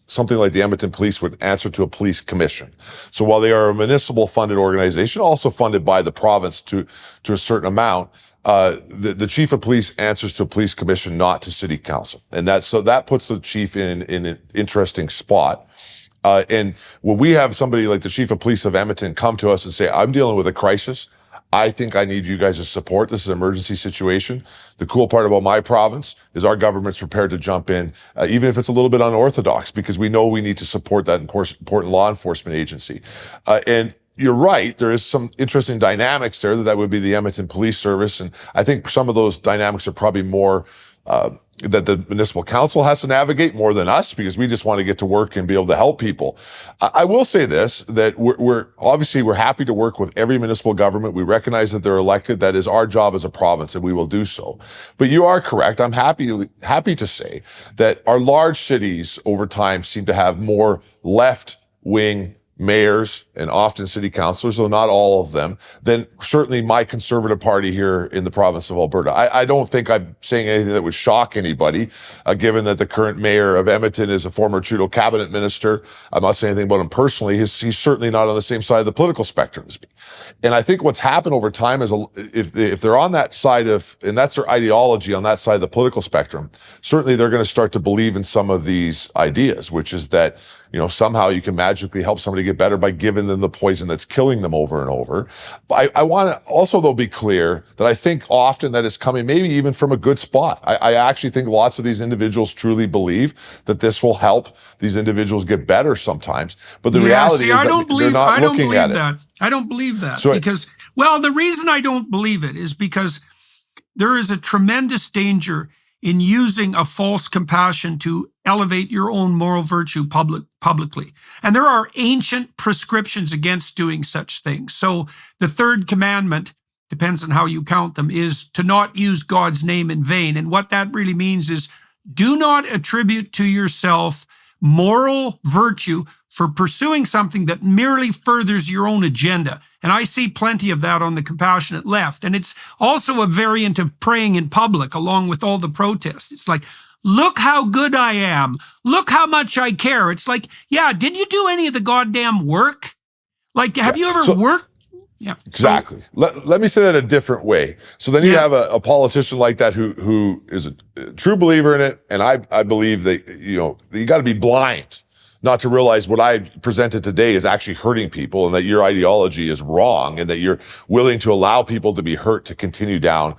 [SPEAKER 2] something like the Edmonton Police would answer to a police commission. So while they are a municipal funded organization, also funded by the province to a certain amount, the chief of police answers to a police commission, not to city council. And that puts the chief in an interesting spot. And when we have somebody like the chief of police of Edmonton come to us and say, I'm dealing with a crisis, I think I need you guys' support. This is an emergency situation. The cool part about my province is our government's prepared to jump in, even if it's a little bit unorthodox, because we know we need to support that important law enforcement agency. And you're right, there is some interesting dynamics there. That would be the Edmonton Police Service. And I think some of those dynamics are probably more that the municipal council has to navigate more than us, because we just want to get to work and be able to help people. I will say this, that we're happy to work with every municipal government. We recognize that they're elected. That is our job as a province, and we will do so. But you are correct. I'm happy to say that our large cities over time seem to have more left-wing mayors and often city councilors, though not all of them, than certainly my Conservative Party here in the province of Alberta. I don't think I'm saying anything that would shock anybody, given that the current mayor of Edmonton is a former Trudeau cabinet minister. I'm not saying anything about him personally. He's certainly not on the same side of the political spectrum as me. And I think what's happened over time is, if they're on that side and that's their ideology on that side of the political spectrum, certainly they're going to start to believe in some of these ideas, which is that, somehow you can magically help somebody get better by giving them the poison that's killing them over and over. But I want to also, though, be clear that I think often that is coming maybe even from a good spot. I actually think lots of these individuals truly believe that this will help these individuals get better sometimes. But the reality is that they're not looking at it.
[SPEAKER 1] I don't believe that. The reason I don't believe it is because there is a tremendous danger in using a false compassion to elevate your own moral virtue publicly. And there are ancient prescriptions against doing such things. So the third commandment, depends on how you count them, is to not use God's name in vain. And what that really means is, do not attribute to yourself moral virtue for pursuing something that merely furthers your own agenda. And I see plenty of that on the compassionate left. And it's also a variant of praying in public along with all the protests. It's like, look how good I am. Look how much I care. It's like, yeah, did you do any of the goddamn work? Like, have you ever worked? Yeah,
[SPEAKER 2] exactly. Let me say that a different way. So then you have a politician like that who is a true believer in it, and I believe that you got to be blind not to realize what I presented today is actually hurting people, and that your ideology is wrong, and that you're willing to allow people to be hurt to continue down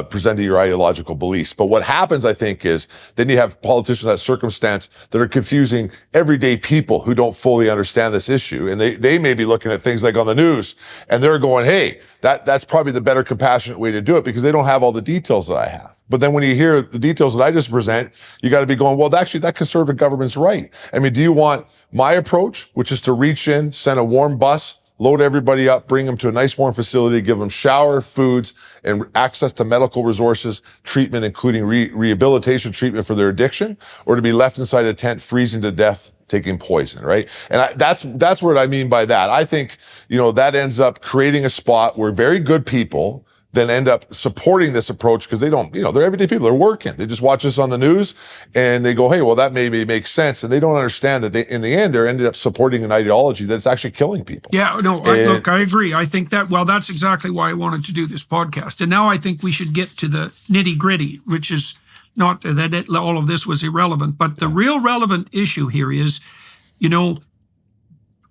[SPEAKER 2] presenting your ideological beliefs. But what happens, I think, is then you have politicians in that circumstance that are confusing everyday people who don't fully understand this issue, and they may be looking at things like on the news, and they're going, hey, that's probably the better compassionate way to do it, because they don't have all the details that I have. But then when you hear the details that I just present, you got to be going, well, actually, that conservative government's right. I mean, do you want my approach, which is to reach in, send a warm bus, load everybody up, bring them to a nice warm facility, give them shower, foods, and access to medical resources, treatment, including rehabilitation treatment for their addiction, or to be left inside a tent freezing to death, taking poison, right? And that's what I mean by that. I think, that ends up creating a spot where very good people then end up supporting this approach, because they don't, they're everyday people. They're working. They just watch this on the news and they go, hey, well, that maybe makes sense. And they don't understand that in the end, they're ended up supporting an ideology that's actually killing people.
[SPEAKER 1] Yeah, no, look, I agree. I think that's exactly why I wanted to do this podcast. And now I think we should get to the nitty gritty, which is not that all of this was irrelevant, but the real relevant issue here is,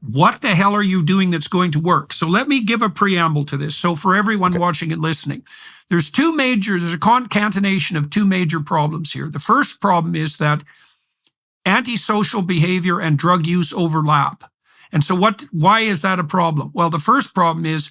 [SPEAKER 1] what the hell are you doing that's going to work? So let me give a preamble to this. So for everyone watching and listening, there's a concatenation of two major problems here. The first problem is that antisocial behavior and drug use overlap. And so why is that a problem? Well, the first problem is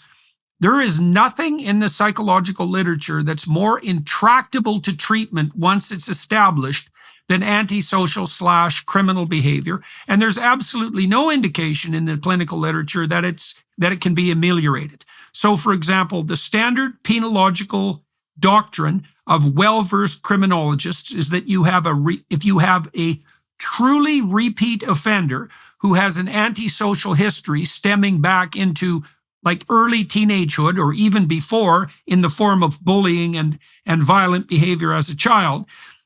[SPEAKER 1] there is nothing in the psychological literature that's more intractable to treatment once it's established than antisocial/criminal behavior. And there's absolutely no indication in the clinical literature that it can be ameliorated. So, for example, the standard penological doctrine of well-versed criminologists is that if you have a truly repeat offender who has an antisocial history stemming back into like early teenagehood or even before, in the form of bullying and violent behavior as a child,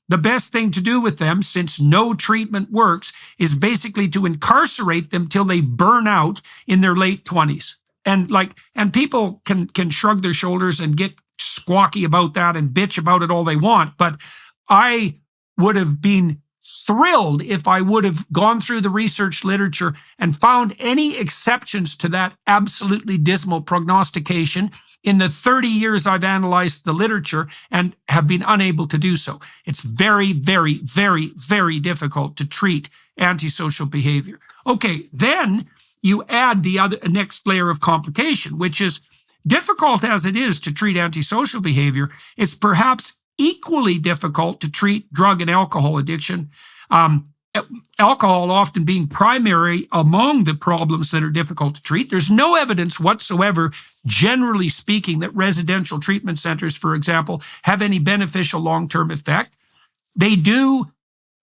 [SPEAKER 1] the best thing to do with them, since no treatment works, is basically to incarcerate them till they burn out in their late 20s. And people can shrug their shoulders and get squawky about that and bitch about it all they want. But I would have been thrilled if I would have gone through the research literature and found any exceptions to that absolutely dismal prognostication in the 30 years I've analyzed the literature, and have been unable to do so. It's very, very, very, very difficult to treat antisocial behavior. Okay, then you add the next layer of complication, which is, difficult as it is to treat antisocial behavior, it's perhaps equally difficult to treat drug and alcohol addiction. Alcohol often being primary among the problems that are difficult to treat. There's no evidence whatsoever, generally speaking, that residential treatment centers, for example, have any beneficial long-term effect. They do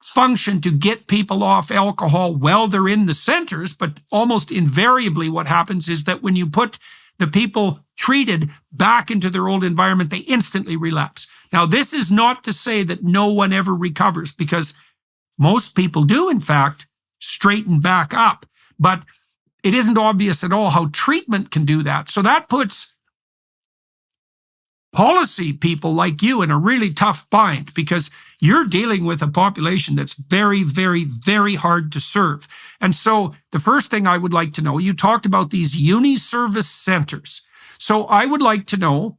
[SPEAKER 1] function to get people off alcohol while they're in the centers, but almost invariably what happens is that when you put the people treated back into their old environment, they instantly relapse. Now, this is not to say that no one ever recovers, because most people do, in fact, straighten back up. But it isn't obvious at all how treatment can do that. So that puts policy people like you in a really tough bind, because you're dealing with a population that's very, very, very hard to serve. And so the first thing I would like to know, you talked about these uni-service centers. So I would like to know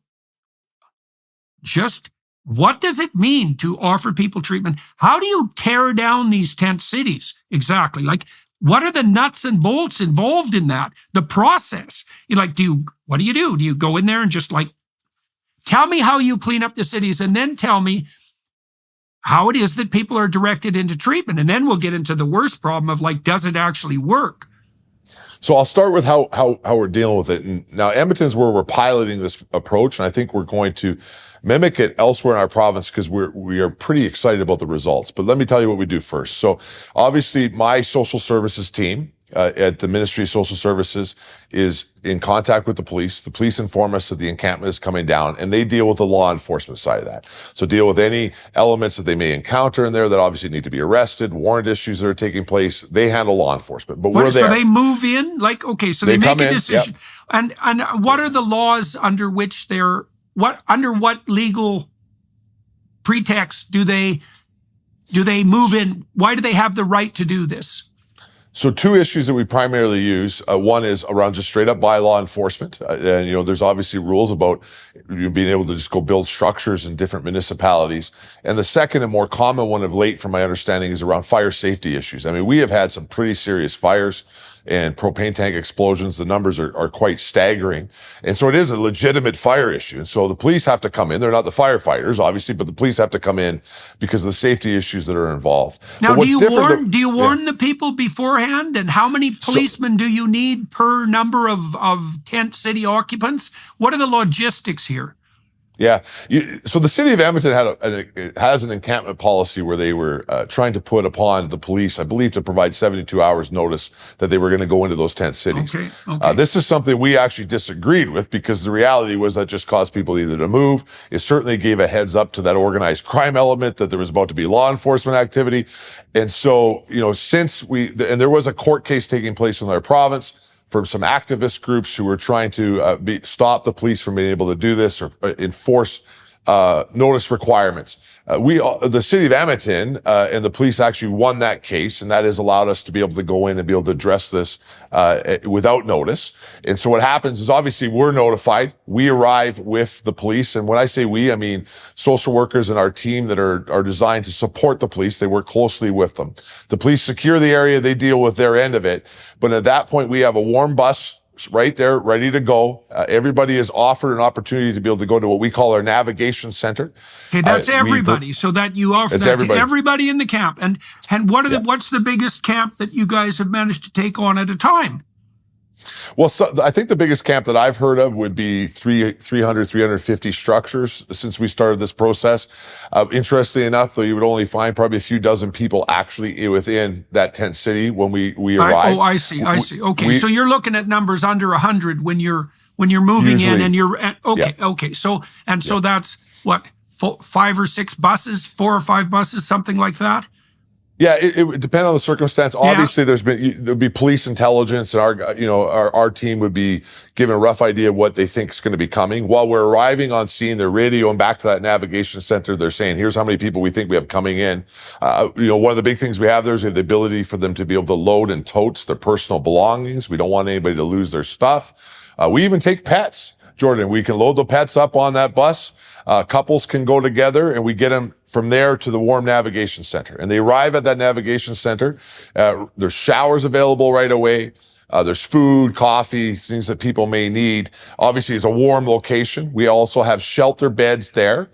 [SPEAKER 1] just what does it mean to offer people treatment? How do you tear down these tent cities exactly? Like, what are the nuts and bolts involved in that? The process. What do you do? Do you go in there and just tell me how you clean up the cities, and then tell me how it is that people are directed into treatment. And then we'll get into the worst problem of does it actually work?
[SPEAKER 2] So I'll start with how we're dealing with it. And now Edmonton's where we're piloting this approach, and I think we're going to mimic it elsewhere in our province, because we are pretty excited about the results. But let me tell you what we do first. So obviously my social services team at the Ministry of Social Services is in contact with the police. The police inform us that the encampment is coming down, and they deal with the law enforcement side of that. So deal with any elements that they may encounter in there that obviously need to be arrested, warrant issues that are taking place. They handle law enforcement, but we're there.
[SPEAKER 1] So they move in? Like, okay, so they make a decision. Yep. And what are the laws under which under what legal pretext do they move in? Why do they have the right to do this?
[SPEAKER 2] So two issues that we primarily use. One is around just straight up bylaw enforcement. And, there's obviously rules about being able to just go build structures in different municipalities. And the second and more common one of late, from my understanding, is around fire safety issues. I mean, we have had some pretty serious fires and propane tank explosions. The numbers are quite staggering. And so it is a legitimate fire issue. And so the police have to come in. They're not the firefighters, obviously, but the police have to come in because of the safety issues that are involved.
[SPEAKER 1] Now, do you warn the people beforehand? And how many policemen do you need per number of tent city occupants? What are the logistics here?
[SPEAKER 2] Yeah. So the city of Edmonton has an encampment policy where they were trying to put upon the police, I believe, to provide 72 hours notice that they were going to go into those tent cities. Okay. This is something we actually disagreed with, because the reality was that just caused people either to move. It certainly gave a heads up to that organized crime element that there was about to be law enforcement activity. And so, and there was a court case taking place in our province from some activist groups who were trying to stop the police from being able to do this or enforce notice requirements. The city of Edmonton and the police actually won that case, and that has allowed us to be able to go in and be able to address this without notice. And so what happens is, obviously, we're notified. We arrive with the police, and when I say we, I mean social workers and our team that are designed to support the police. They work closely with them. The police secure the area. They deal with their end of it. But at that point, we have a warm bus right there, ready to go. Everybody is offered an opportunity to be able to go to what we call our navigation center.
[SPEAKER 1] Okay, that's everybody. So that you offer that to everybody in the camp. And what's the biggest camp that you guys have managed to take on at a time?
[SPEAKER 2] Well, I think the biggest camp that I've heard of would be 300, 350 structures since we started this process. Interestingly enough, though, you would only find probably a few dozen people actually within that tent city when we arrived.
[SPEAKER 1] I see. Okay, so you're looking at numbers under 100 when you're moving usually, in, and you're okay. So that's what, 5 or 6 buses, 4 or 5 buses, something like that.
[SPEAKER 2] Yeah, it would depend on the circumstance. Obviously, there'd be police intelligence, and our team would be given a rough idea of what they think is going to be coming. While we're arriving on scene, they're radioing back to that navigation center. They're saying, "Here's how many people we think we have coming in." One of the big things we have there is we have the ability for them to be able to load in totes their personal belongings. We don't want anybody to lose their stuff. We even take pets, Jordan. We can load the pets up on that bus. Couples can go together, and we get them from there to the warm navigation center. And they arrive at that navigation center. There's showers available right away. There's food, coffee, things that people may need. Obviously, it's a warm location. We also have shelter beds there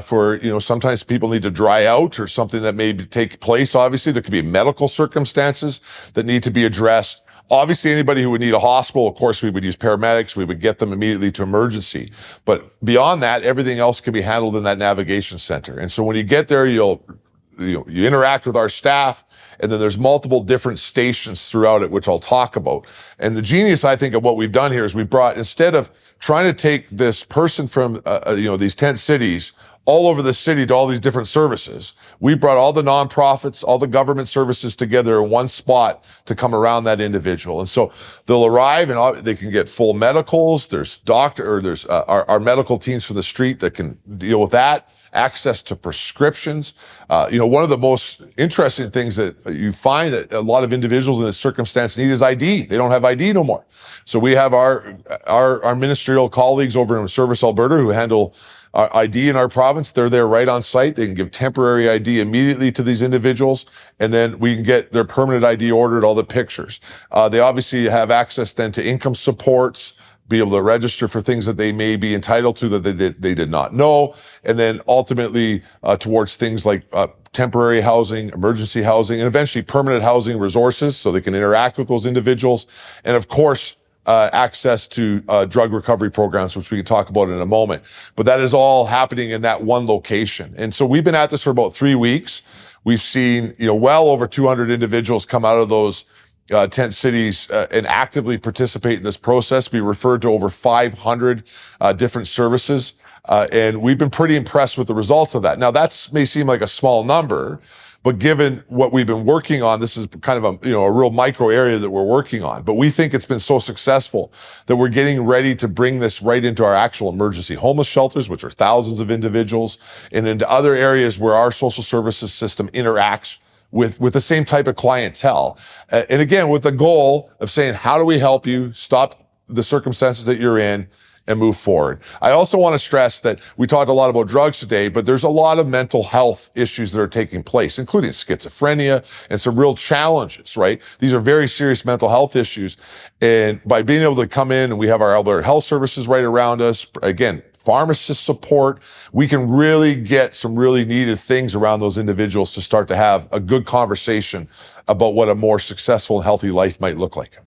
[SPEAKER 2] for, sometimes people need to dry out or something that may take place. Obviously, there could be medical circumstances that need to be addressed. Obviously, anybody who would need a hospital, of course, we would use paramedics. We would get them immediately to emergency. But beyond that, everything else can be handled in that navigation center. And so when you get there, you interact with our staff, and then there's multiple different stations throughout it, which I'll talk about. And the genius, I think, of what we've done here is we brought, instead of trying to take this person from, these tent cities all over the city to all these different services, we brought all the nonprofits, all the government services together in one spot to come around that individual. And so they'll arrive and they can get full medicals. There's our medical teams for the street that can deal with that. Access to prescriptions. One of the most interesting things that you find that a lot of individuals in this circumstance need is ID. They don't have ID no more. So we have our ministerial colleagues over in Service Alberta who handle our ID in our province. They're there right on site. They can give temporary ID immediately to these individuals, and then we can get their permanent ID ordered, all the pictures. They obviously have access then to income supports, be able to register for things that they may be entitled to that they did not know, and then ultimately towards things like temporary housing, emergency housing, and eventually permanent housing resources so they can interact with those individuals. And of course, access to drug recovery programs, which we can talk about in a moment. But that is all happening in that one location. And so we've been at this for about 3 weeks. We've seen, well over 200 individuals come out of those tent cities and actively participate in this process. We referred to over 500 different services, and we've been pretty impressed with the results of that. Now, that may seem like a small number, but given what we've been working on, this is kind of a real micro area that we're working on. But we think it's been so successful that we're getting ready to bring this right into our actual emergency homeless shelters, which are thousands of individuals, and into other areas where our social services system interacts with the same type of clientele. And again, with the goal of saying, how do we help you stop the circumstances that you're in and move forward? I also want to stress that we talked a lot about drugs today, but there's a lot of mental health issues that are taking place, including schizophrenia and some real challenges, right? These are very serious mental health issues. And by being able to come in, and we have our Alberta Health Services right around us, again, pharmacist support, we can really get some really needed things around those individuals to start to have a good conversation about what a more successful and healthy life might look like.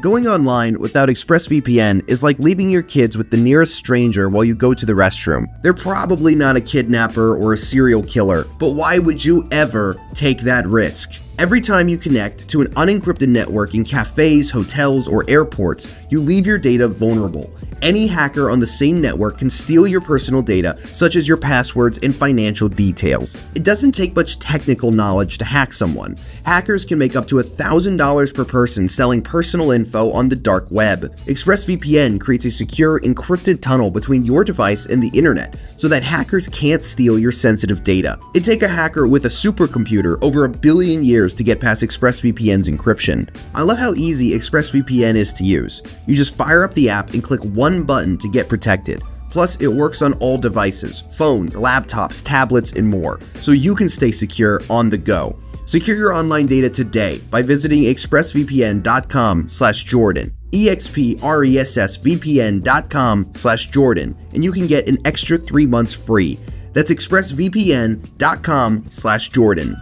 [SPEAKER 3] Going online without ExpressVPN is like leaving your kids with the nearest stranger while you go to the restroom. They're probably not a kidnapper or a serial killer, but why would you ever take that risk? Every time you connect to an unencrypted network in cafes, hotels, or airports, you leave your data vulnerable. Any hacker on the same network can steal your personal data, such as your passwords and financial details. It doesn't take much technical knowledge to hack someone. Hackers can make up to $1,000 per person selling personal info on the dark web. ExpressVPN creates a secure, encrypted tunnel between your device and the internet, so that hackers can't steal your sensitive data. It'd take a hacker with a supercomputer over 1 billion years to get past ExpressVPN's encryption. I love how easy ExpressVPN is to use. You just fire up the app and click one button to get protected. Plus, it works on all devices, phones, laptops, tablets, and more, so you can stay secure on the go. Secure your online data today by visiting expressvpn.com/Jordan, expressvpn.com/Jordan, and you can get an extra 3 months free. That's expressvpn.com/Jordan.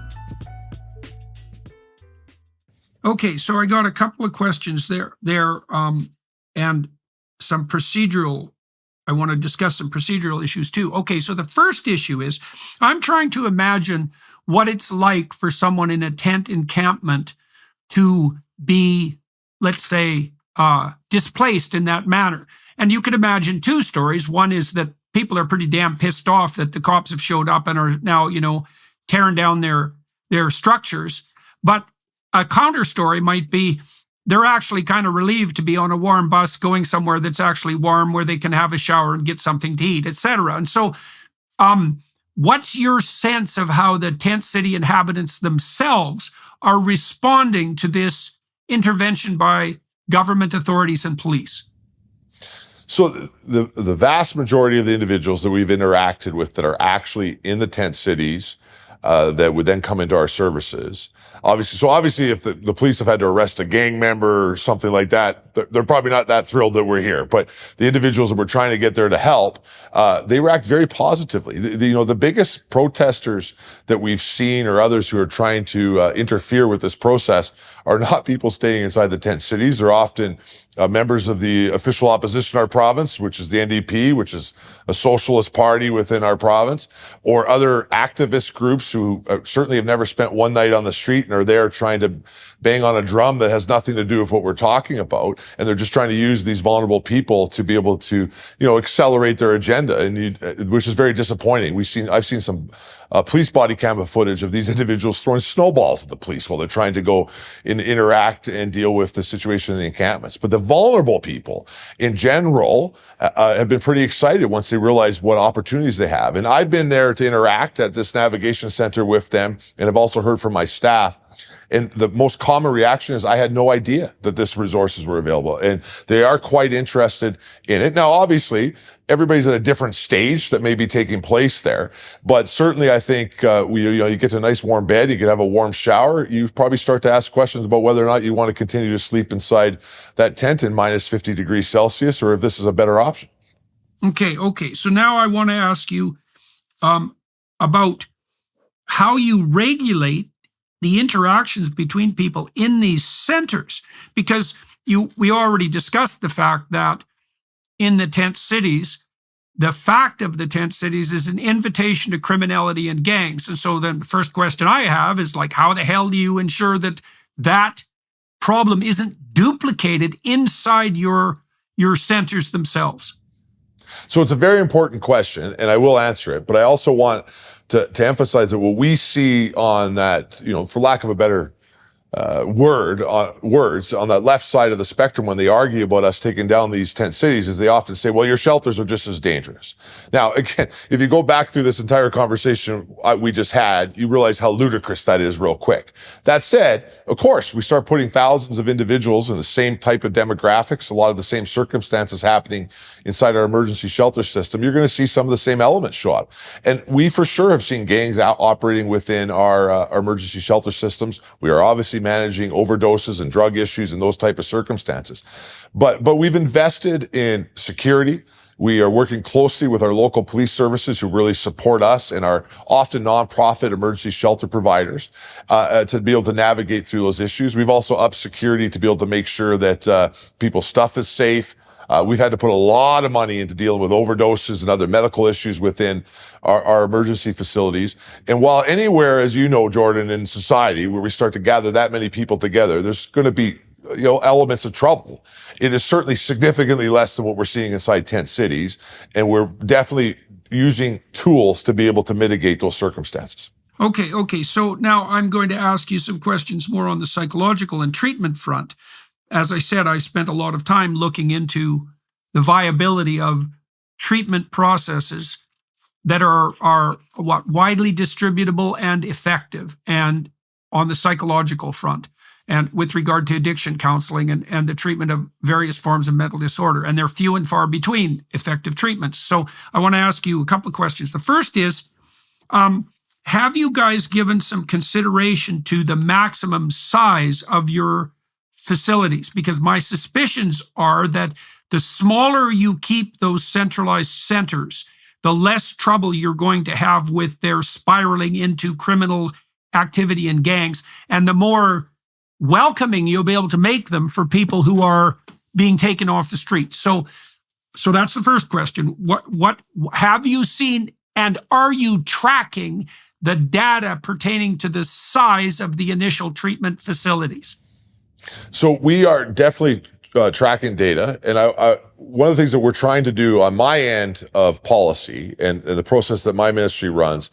[SPEAKER 1] Okay, so I got a couple of questions there, and some procedural. I want to discuss some procedural issues too. Okay, so the first issue is I'm trying to imagine what it's like for someone in a tent encampment to be, let's say, displaced in that manner. And you could imagine two stories. One is that people are pretty damn pissed off that the cops have showed up and are now, tearing down their structures. But a counter story might be they're actually kind of relieved to be on a warm bus going somewhere that's actually warm, where they can have a shower and get something to eat, etc. And so what's your sense of how the tent city inhabitants themselves are responding to this intervention by government authorities and police?
[SPEAKER 2] So the vast majority of the individuals that we've interacted with that are actually in the tent cities that would then come into our services. Obviously, if the police have had to arrest a gang member or something like that, they're probably not that thrilled that we're here. But the individuals that we're trying to get there to help, they react very positively. The biggest protesters that we've seen, or others who are trying to interfere with this process, are not people staying inside the tent cities. They're often members of the official opposition in our province, which is the NDP, which is a socialist party within our province, or other activist groups who certainly have never spent one night on the street and are there trying to bang on a drum that has nothing to do with what we're talking about. And they're just trying to use these vulnerable people to be able to, accelerate their agenda, which is very disappointing. I've seen some police body camera footage of these individuals throwing snowballs at the police while they're trying to go and interact and deal with the situation in the encampments. But the vulnerable people in general have been pretty excited once they realize what opportunities they have. And I've been there to interact at this navigation center with them, and I've also heard from my staff. And the most common reaction is, I had no idea that these resources were available. And they are quite interested in it. Now, obviously, everybody's at a different stage that may be taking place there. But certainly, I think, you get to a nice warm bed, you can have a warm shower. You probably start to ask questions about whether or not you want to continue to sleep inside that tent in minus 50 degrees Celsius, or if this is a better option.
[SPEAKER 1] Okay. So now I want to ask you about how you regulate the interactions between people in these centers, because we already discussed the fact that in the tent cities, the fact of the tent cities is an invitation to criminality and gangs. And so then the first question I have is, like, how the hell do you ensure that that problem isn't duplicated inside your centers themselves?
[SPEAKER 2] So it's a very important question, and I will answer it, but I also want to emphasize that what we see on that, for lack of a better words on that left side of the spectrum when they argue about us taking down these tent cities is they often say, well, your shelters are just as dangerous. Now, again, if you go back through this entire conversation we just had, you realize how ludicrous that is real quick. That said, of course, we start putting thousands of individuals in the same type of demographics, a lot of the same circumstances happening inside our emergency shelter system. You're going to see some of the same elements show up. And we for sure have seen gangs operating within our emergency shelter systems. We are obviously managing overdoses and drug issues and those type of circumstances. But we've invested in security. We are working closely with our local police services who really support us and our often nonprofit emergency shelter providers to be able to navigate through those issues. We've also upped security to be able to make sure that people's stuff is safe. We've had to put a lot of money into dealing with overdoses and other medical issues within our emergency facilities. And while anywhere, as you know, Jordan, in society, where we start to gather that many people together, there's going to be elements of trouble. It is certainly significantly less than what we're seeing inside tent cities, and we're definitely using tools to be able to mitigate those circumstances.
[SPEAKER 1] Okay. So now I'm going to ask you some questions more on the psychological and treatment front. As I said, I spent a lot of time looking into the viability of treatment processes that are widely distributable and effective, and on the psychological front, and with regard to addiction counseling and the treatment of various forms of mental disorder. And they're few and far between effective treatments. So I want to ask you a couple of questions. The first is, have you guys given some consideration to the maximum size of your facilities? Because my suspicions are that the smaller you keep those centralized centers, the less trouble you're going to have with their spiraling into criminal activity and gangs, and the more welcoming you'll be able to make them for people who are being taken off the street. So that's the first question. What have you seen, and are you tracking the data pertaining to the size of the initial treatment facilities?
[SPEAKER 2] So we are definitely tracking data. And one of the things that we're trying to do on my end of policy and the process that my ministry runs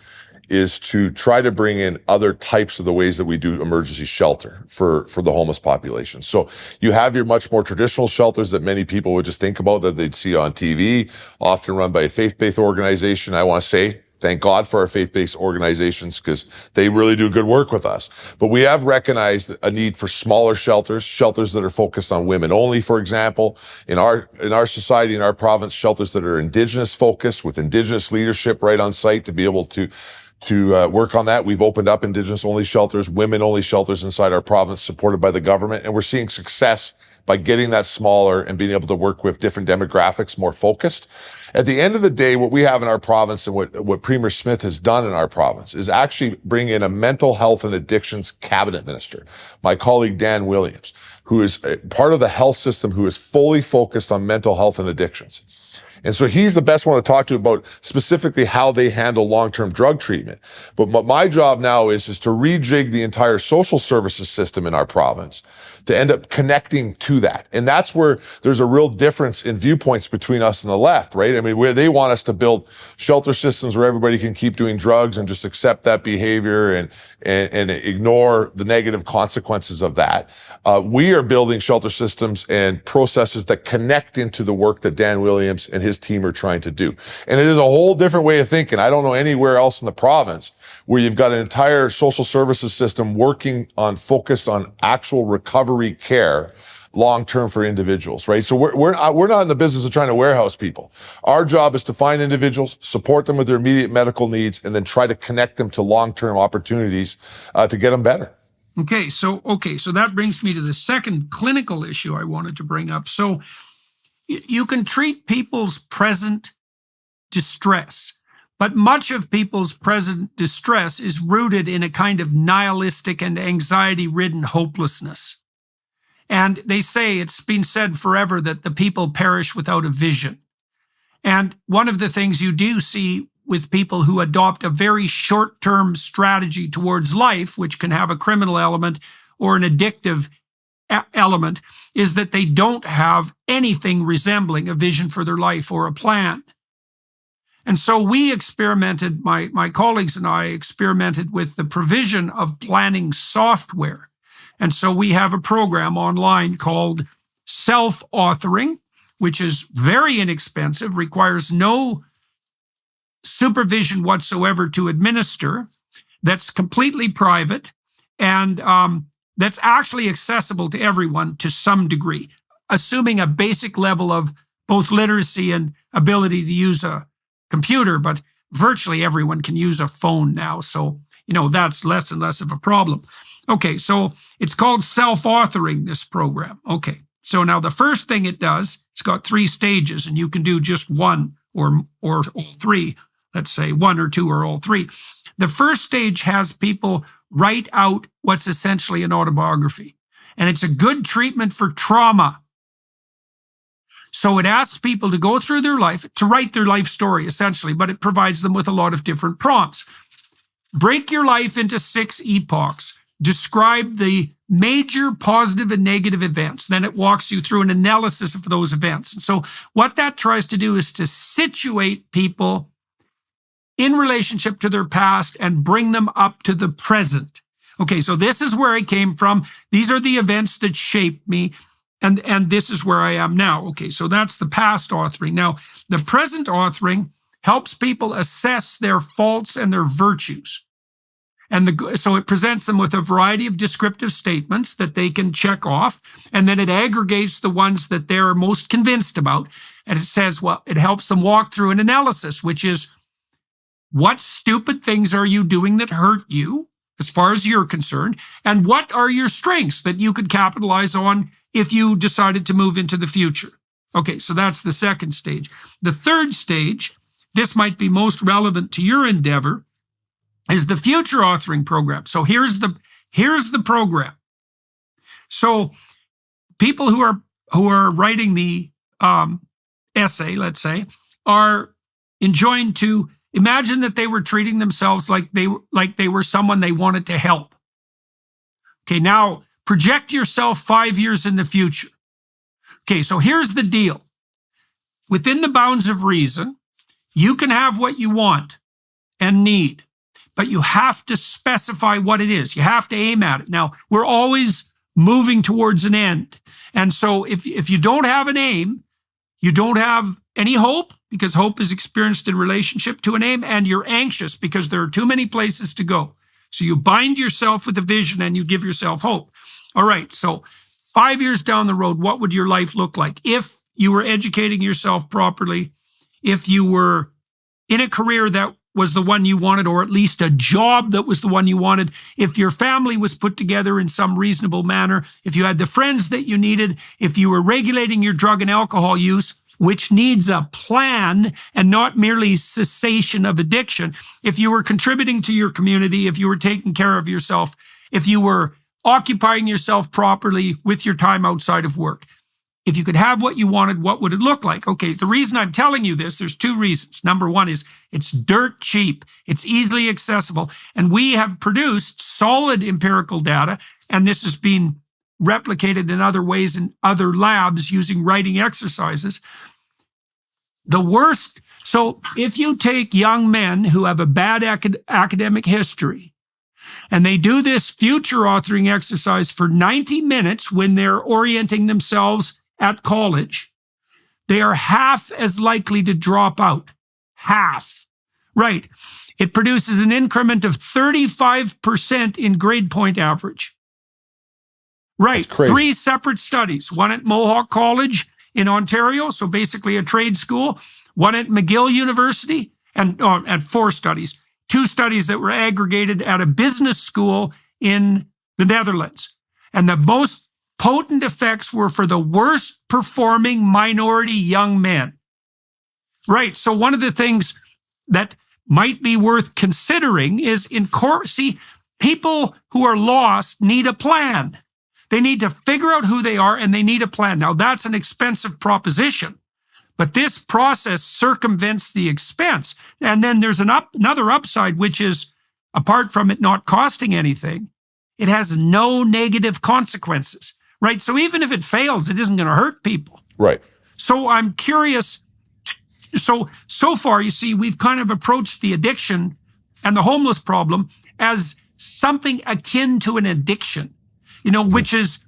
[SPEAKER 2] is to try to bring in other types of the ways that we do emergency shelter for the homeless population. So you have your much more traditional shelters that many people would just think about that they'd see on TV, often run by a faith-based organization. I want to say, thank God for our faith-based organizations because they really do good work with us. But we have recognized a need for smaller shelters that are focused on women only, for example. In our society, in our province, shelters that are Indigenous focused with Indigenous leadership right on site to be able to work on that. We've opened up Indigenous-only shelters, women-only shelters inside our province supported by the government, and we're seeing success by getting that smaller and being able to work with different demographics more focused. At the end of the day, what we have in our province and what Premier Smith has done in our province is actually bring in a mental health and addictions cabinet minister, my colleague Dan Williams, who is part of the health system who is fully focused on mental health and addictions. And so he's the best one to talk to about specifically how they handle long-term drug treatment. But my job now is to rejig the entire social services system in our province to end up connecting to that. And that's where there's a real difference in viewpoints between us and the left, right? I mean, where they want us to build shelter systems where everybody can keep doing drugs and just accept that behavior and ignore the negative consequences of that. We are building shelter systems and processes that connect into the work that Dan Williams and his team are trying to do. And it is a whole different way of thinking. I don't know anywhere else in the province where you've got an entire social services system focused on actual recovery care long-term for individuals, right? So we're not in the business of trying to warehouse people. Our job is to find individuals, support them with their immediate medical needs, and then try to connect them to long-term opportunities to get them better.
[SPEAKER 1] Okay, so that brings me to the second clinical issue I wanted to bring up. So you can treat people's present distress, but much of people's present distress is rooted in a kind of nihilistic and anxiety-ridden hopelessness. And they say, it's been said forever, that the people perish without a vision. And one of the things you do see with people who adopt a very short-term strategy towards life, which can have a criminal element or an addictive element is that they don't have anything resembling a vision for their life or a plan. And so we experimented, my colleagues and I experimented with the provision of planning software. And so we have a program online called Self-Authoring, which is very inexpensive, requires no supervision whatsoever to administer, that's completely private, and that's actually accessible to everyone to some degree, assuming a basic level of both literacy and ability to use a computer, but virtually everyone can use a phone now. So, that's less and less of a problem. Okay, so it's called Self-Authoring, this program. Okay, so now the first thing it does, it's got 3 stages, and you can do just one or all 3. Let's say 1 or 2 or all 3. The first stage has people write out what's essentially an autobiography, and it's a good treatment for trauma. So it asks people to go through their life, to write their life story, essentially, but it provides them with a lot of different prompts. Break your life into 6 epochs. Describe the major positive and negative events. Then it walks you through an analysis of those events. And so what that tries to do is to situate people in relationship to their past and bring them up to the present. Okay, so this is where I came from. These are the events that shaped me. And this is where I am now. Okay, so that's the past authoring. Now, the present authoring helps people assess their faults and their virtues. So it presents them with a variety of descriptive statements that they can check off, and then it aggregates the ones that they're most convinced about. And it says, well, it helps them walk through an analysis, which is, what stupid things are you doing that hurt you, as far as you're concerned? And what are your strengths that you could capitalize on if you decided to move into the future? Okay, so that's the second stage. The third stage, this might be most relevant to your endeavor, is the future authoring program. So here's the program. So people who are writing the essay, let's say, are enjoined to imagine that they were treating themselves like they were someone they wanted to help. Okay, now project yourself 5 years in the future. Okay, so here's the deal. Within the bounds of reason, you can have what you want and need, but you have to specify what it is. You have to aim at it. Now, we're always moving towards an end. And so if you don't have an aim, you don't have any hope, because hope is experienced in relationship to an aim, and you're anxious because there are too many places to go. So you bind yourself with a vision and you give yourself hope. All right, so 5 years down the road, what would your life look like if you were educating yourself properly, if you were in a career that was the one you wanted, or at least a job that was the one you wanted, if your family was put together in some reasonable manner, if you had the friends that you needed, if you were regulating your drug and alcohol use, which needs a plan and not merely cessation of addiction, if you were contributing to your community, if you were taking care of yourself, if you were occupying yourself properly with your time outside of work. If you could have what you wanted, what would it look like? Okay, the reason I'm telling you this, there's 2 reasons. Number one is it's dirt cheap. It's easily accessible. And we have produced solid empirical data, and this has been replicated in other ways in other labs using writing exercises. The worst, so if you take young men who have a bad academic history, and they do this future authoring exercise for 90 minutes when they're orienting themselves at college, they are half as likely to drop out. Half. Right. It produces an increment of 35% in grade point average. Right. 3 separate studies. One at Mohawk College in Ontario, so basically a trade school. One at McGill University, and 4 studies. 2 studies that were aggregated at a business school in the Netherlands. And the most potent effects were for the worst performing minority young men. Right. So one of the things that might be worth considering is people who are lost need a plan. They need to figure out who they are, and they need a plan. Now, that's an expensive proposition, but this process circumvents the expense. And then there's another upside, which is, apart from it not costing anything, it has no negative consequences, right? So even if it fails, it isn't going to hurt people.
[SPEAKER 2] Right.
[SPEAKER 1] So I'm curious. So far, you see, we've kind of approached the addiction and the homeless problem as something akin to an addiction, which is,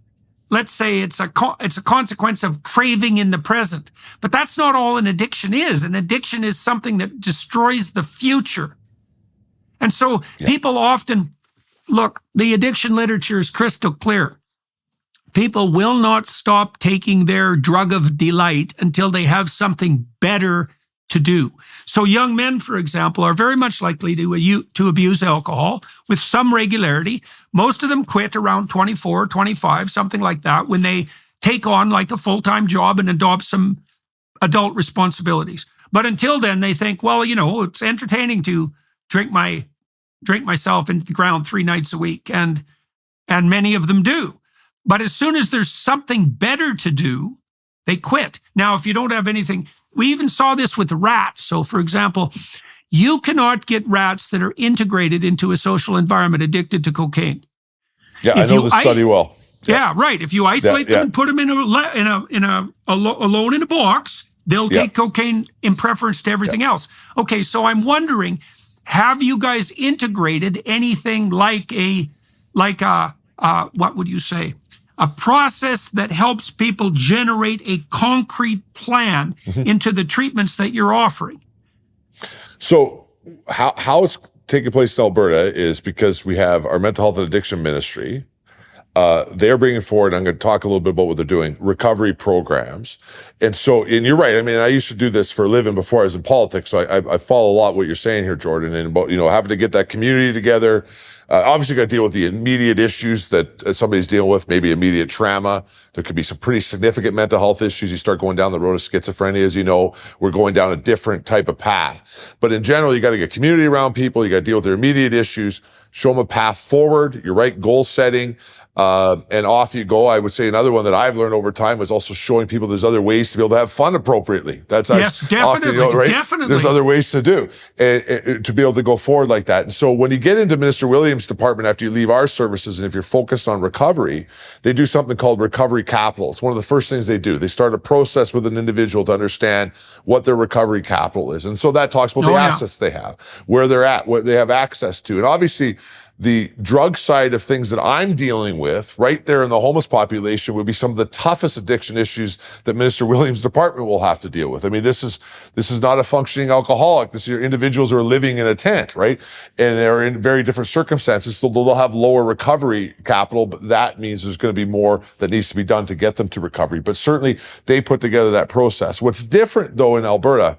[SPEAKER 1] let's say it's a consequence of craving in the present. But that's not all an addiction is. An addiction is something that destroys the future. And so people often, look, the addiction literature is crystal clear. People will not stop taking their drug of delight until they have something better to do. So young men, for example, are very much likely to abuse alcohol with some regularity. Most of them quit around 24, 25, something like that, when they take on like a full-time job and adopt some adult responsibilities. But until then, they think, well, it's entertaining to drink myself into the ground 3 nights a week. And many of them do. But as soon as there's something better to do, they quit. Now, if you don't have anything, we even saw this with rats. So, for example, you cannot get rats that are integrated into a social environment addicted to cocaine.
[SPEAKER 2] Yeah, I know the study well.
[SPEAKER 1] Yeah, right. If you isolate them and put them alone in a box, they'll take cocaine in preference to everything else. Okay, so I'm wondering, have you guys integrated anything like what would you say? A process that helps people generate a concrete plan into the treatments that you're offering?
[SPEAKER 2] So how it's taking place in Alberta is because we have our mental health and addiction ministry. They're bringing forward, I'm going to talk a little bit about what they're doing, recovery programs. And you're right. I mean, I used to do this for a living before I was in politics. So I follow a lot what you're saying here, Jordan, and about, having to get that community together. Obviously, got to deal with the immediate issues that somebody's dealing with, maybe immediate trauma. There could be some pretty significant mental health issues. You start going down the road of schizophrenia, as you know, we're going down a different type of path. But in general, you got to get community around people. You got to deal with their immediate issues, show them a path forward. You're right, goal setting. And off you go. I would say another one that I've learned over time was also showing people there's other ways to be able to have fun appropriately.
[SPEAKER 1] Yes, definitely,
[SPEAKER 2] often, right?
[SPEAKER 1] Definitely.
[SPEAKER 2] There's other ways to do and to be able to go forward like that. And so when you get into Minister Williams' department after you leave our services, and if you're focused on recovery, they do something called recovery capital. It's one of the first things they do. They start a process with an individual to understand what their recovery capital is. And so that talks about the assets they have, where they're at, what they have access to. And obviously, the drug side of things that I'm dealing with right there in the homeless population would be some of the toughest addiction issues that Minister Williams' department will have to deal with. I mean, this is not a functioning alcoholic. This is your individuals who are living in a tent, right? And they're in very different circumstances. So they'll have lower recovery capital, but that means there's going to be more that needs to be done to get them to recovery. But certainly they put together that process. What's different though in Alberta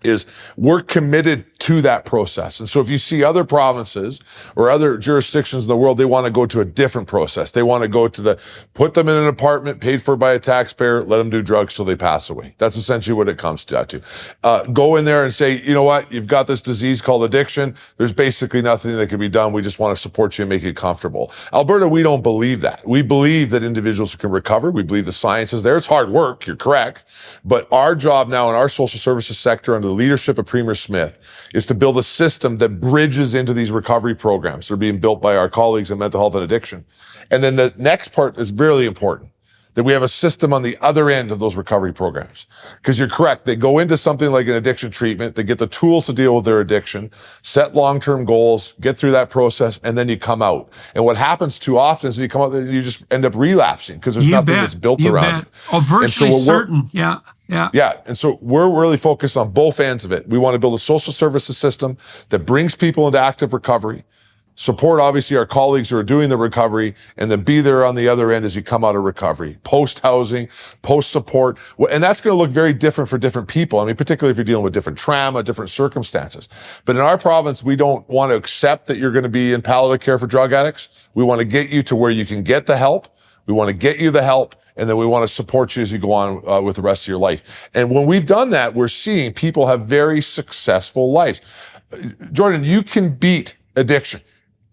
[SPEAKER 2] is we're committed to that process. And so if you see other provinces or other jurisdictions in the world, they want to go to a different process. They want to go to put them in an apartment paid for by a taxpayer, let them do drugs till they pass away. That's essentially what it comes down to. Go in there and say, you know what, you've got this disease called addiction. There's basically nothing that can be done. We just want to support you and make you comfortable. Alberta, we don't believe that. We believe that individuals can recover. We believe the science is there. It's hard work. You're correct. But our job now in our social services sector under the leadership of Premier Smith is to build a system that bridges into these recovery programs. They're being built by our colleagues in mental health and addiction. And then the next part is really important, that we have a system on the other end of those recovery programs. Because you're correct, they go into something like an addiction treatment, they get the tools to deal with their addiction, set long-term goals, get through that process, and then you come out. And what happens too often is you come out there and you just end up relapsing because there's nothing that's built around it.
[SPEAKER 1] Oh, virtually certain, yeah.
[SPEAKER 2] Yeah. And so we're really focused on both ends of it. We want to build a social services system that brings people into active recovery, support obviously our colleagues who are doing the recovery, and then be there on the other end as you come out of recovery. Post-housing, post-support. And that's going to look very different for different people. I mean, particularly if you're dealing with different trauma, different circumstances. But in our province, we don't want to accept that you're going to be in palliative care for drug addicts. We want to get you to where you can get the help. We want to get you the help. And then we want to support you as you go on with the rest of your life. And when we've done that, we're seeing people have very successful lives. Jordan, you can beat addiction.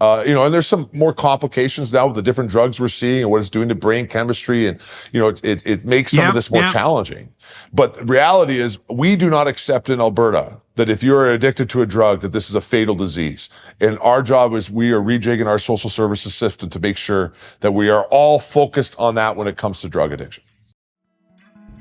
[SPEAKER 2] And there's some more complications now with the different drugs we're seeing and what it's doing to brain chemistry. And, it makes some of this more challenging. But the reality is we do not accept in Alberta that if you're addicted to a drug, that this is a fatal disease. And our job is we are rejigging our social services system to make sure that we are all focused on that when it comes to drug addiction.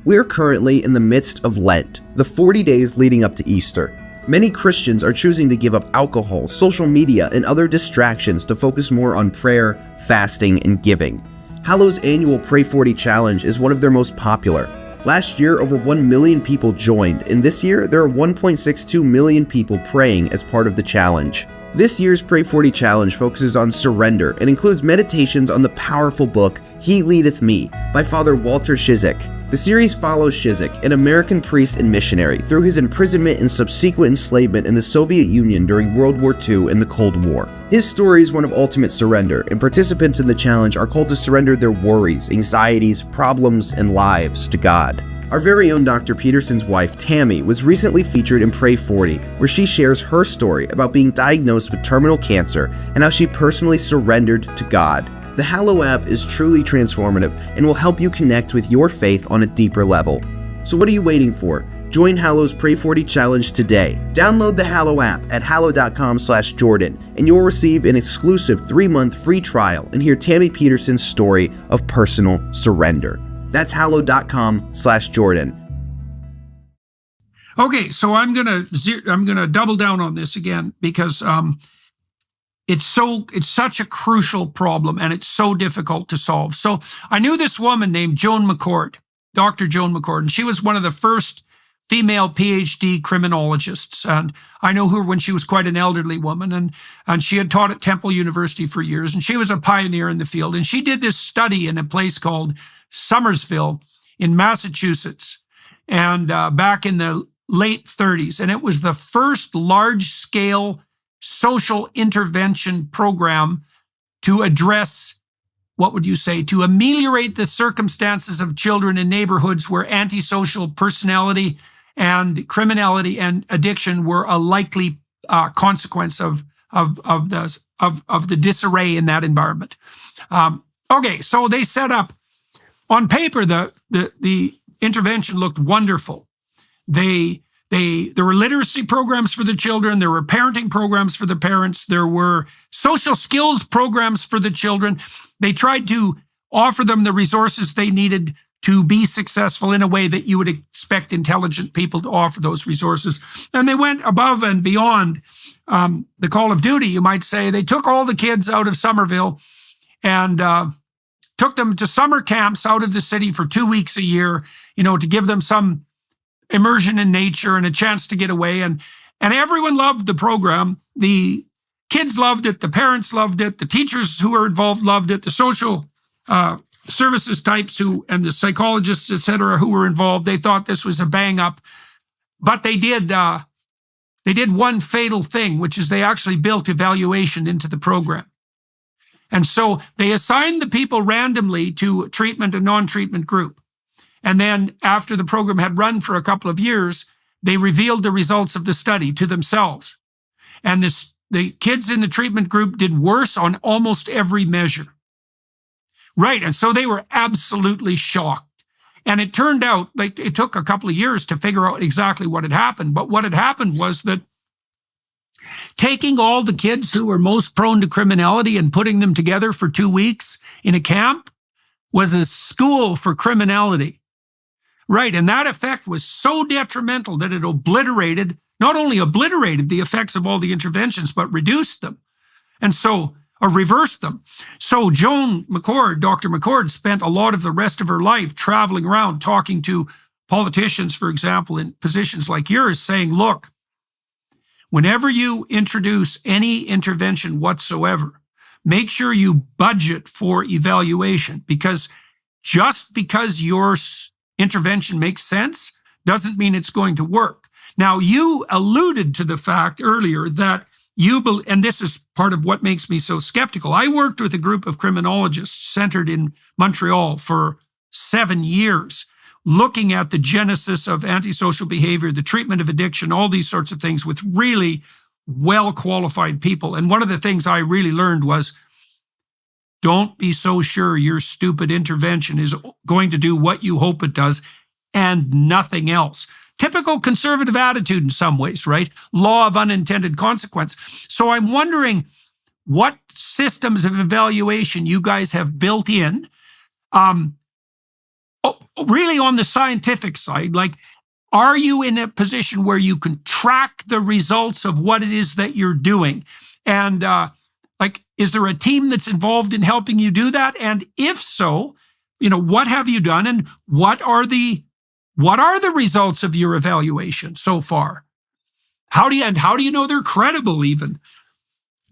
[SPEAKER 3] We're currently in the midst of Lent, the 40 days leading up to Easter. Many Christians are choosing to give up alcohol, social media, and other distractions to focus more on prayer, fasting, and giving. Hallow's annual Pray 40 Challenge is one of their most popular. Last year, over 1 million people joined, and this year, there are 1.62 million people praying as part of the challenge. This year's Pray 40 Challenge focuses on surrender and includes meditations on the powerful book, He Leadeth Me, by Father Walter Ciszek. The series follows Ciszek, an American priest and missionary, through his imprisonment and subsequent enslavement in the Soviet Union during World War II and the Cold War. His story is one of ultimate surrender, and participants in the challenge are called to surrender their worries, anxieties, problems, and lives to God. Our very own Dr. Peterson's wife, Tammy, was recently featured in Pray 40, where she shares her story about being diagnosed with terminal cancer and how she personally surrendered to God. The Hallow app is truly transformative and will help you connect with your faith on a deeper level. So what are you waiting for? Join Hallow's Pray 40 Challenge today. Download the Hallow app at hallow.com/Jordan and you'll receive an exclusive 3-month free trial and hear Tammy Peterson's story of personal surrender. That's hallow.com/Jordan.
[SPEAKER 1] Okay, so I'm gonna double down on this again because it's such a crucial problem and it's so difficult to solve. So I knew this woman named Joan McCord, Dr. Joan McCord, and she was one of the first female PhD criminologists. And I know her when she was quite an elderly woman, and she had taught at Temple University for years, and she was a pioneer in the field. And she did this study in a place called Somersville in Massachusetts, and back in the late 30s. And it was the first large-scale social intervention program to address, what would you say, to ameliorate the circumstances of children in neighborhoods where antisocial personality and criminality and addiction were a likely consequence of the disarray in that environment. Okay, so they set up, on paper, the intervention looked wonderful. There were literacy programs for the children. There were parenting programs for the parents. There were social skills programs for the children. They tried to offer them the resources they needed to be successful in a way that you would expect intelligent people to offer those resources. And they went above and beyond the call of duty, you might say. They took all the kids out of Somerville and took them to summer camps out of the city for 2 weeks a year, to give them some immersion in nature and a chance to get away. And everyone loved the program. The kids loved it. The parents loved it. The teachers who were involved loved it. The social services types and the psychologists, et cetera, who were involved, they thought this was a bang up. But they did one fatal thing, which is they actually built evaluation into the program. And so they assigned the people randomly to treatment and non-treatment group. And then after the program had run for a couple of years, they revealed the results of the study to themselves. And the kids in the treatment group did worse on almost every measure. Right, and so they were absolutely shocked. And it turned out, it took a couple of years to figure out exactly what had happened. But what had happened was that taking all the kids who were most prone to criminality and putting them together for 2 weeks in a camp was a school for criminality. Right, and that effect was so detrimental that it not only obliterated the effects of all the interventions, but reduced them, or reversed them. So Joan McCord, Dr. McCord, spent a lot of the rest of her life traveling around talking to politicians, for example, in positions like yours, saying, look, whenever you introduce any intervention whatsoever, make sure you budget for evaluation, because just because your intervention makes sense doesn't mean it's going to work. Now, you alluded to the fact earlier that and this is part of what makes me so skeptical. I worked with a group of criminologists centered in Montreal for 7 years, looking at the genesis of antisocial behavior, the treatment of addiction, all these sorts of things with really well-qualified people. And one of the things I really learned was, don't be so sure your stupid intervention is going to do what you hope it does and nothing else. Typical conservative attitude in some ways, right? Law of unintended consequence. So I'm wondering what systems of evaluation you guys have built in, really on the scientific side. Like, are you in a position where you can track the results of what it is that you're doing? And is there a team that's involved in helping you do that? And if so, what have you done, and what are the results of your evaluation so far? How do you know they're credible even?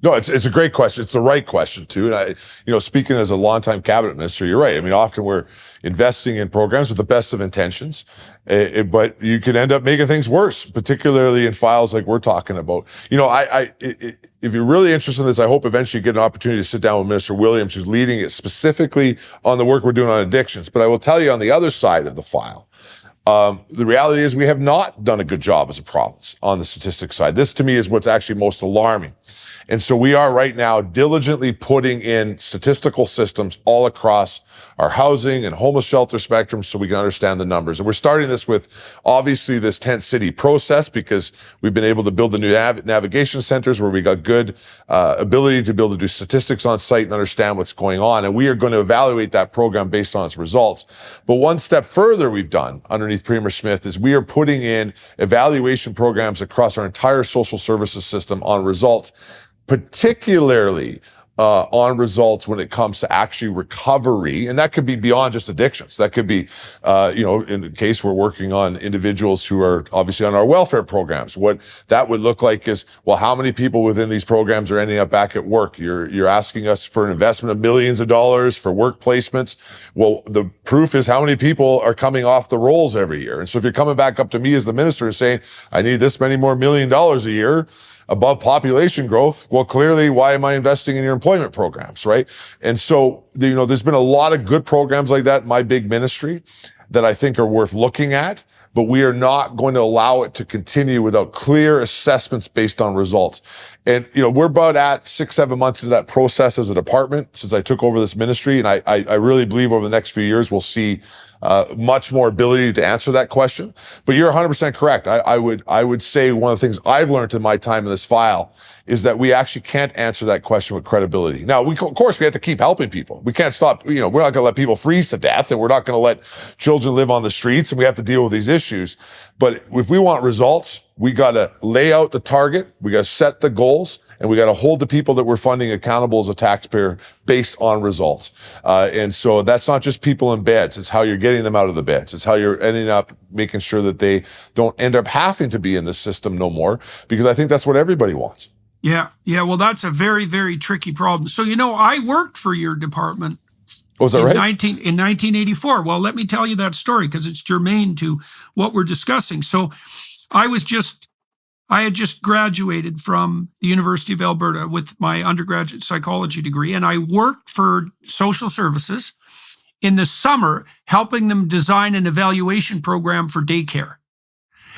[SPEAKER 2] No, it's a great question. It's the right question too. And speaking as a longtime cabinet minister, you're right. I mean, often we're investing in programs with the best of intentions, but you can end up making things worse, particularly in files like we're talking about. If you're really interested in this, I hope eventually you get an opportunity to sit down with Minister Williams, who's leading it specifically on the work we're doing on addictions. But I will tell you, on the other side of the file, the reality is we have not done a good job as a province on the statistics side. This, to me, is what's actually most alarming. And so we are right now diligently putting in statistical systems all across our housing and homeless shelter spectrum so we can understand the numbers. And we're starting this with, obviously, this tent city process, because we've been able to build the new navigation centers where we got good ability to be able to do statistics on site and understand what's going on. And we are going to evaluate that program based on its results. But one step further we've done underneath Premier Smith is we are putting in evaluation programs across our entire social services system on results, particularly on results when it comes to actually recovery. And that could be beyond just addictions. That could be, in the case we're working on individuals who are obviously on our welfare programs. What that would look like is, well, how many people within these programs are ending up back at work? You're asking us for an investment of millions of dollars for work placements. Well, the proof is how many people are coming off the rolls every year. And so if you're coming back up to me as the minister and saying, I need this many more $1 million a year, above population growth, well, clearly, why am I investing in your employment programs, right? And so, there's been a lot of good programs like that in my big ministry that I think are worth looking at, but we are not going to allow it to continue without clear assessments based on results. And, we're about at 6-7 months into that process as a department since I took over this ministry. And I really believe over the next few years, we'll see much more ability to answer that question. But you're 100% correct. I would say one of the things I've learned in my time in this file is that we actually can't answer that question with credibility. Now, of course, we have to keep helping people. We can't stop, we're not going to let people freeze to death, and we're not going to let children live on the streets, and we have to deal with these issues. But if we want results, we got to lay out the target, we got to set the goals, and we got to hold the people that we're funding accountable as a taxpayer based on results. And so that's not just people in beds. It's how you're getting them out of the beds. It's how you're ending up making sure that they don't end up having to be in the system no more, because I think that's what everybody wants.
[SPEAKER 1] Yeah. Well, that's a very, very tricky problem. So, I worked for your department.
[SPEAKER 2] Was that right?
[SPEAKER 1] In 1984. Well, let me tell you that story because it's germane to what we're discussing. So I had just graduated from the University of Alberta with my undergraduate psychology degree, and I worked for social services in the summer, helping them design an evaluation program for daycare.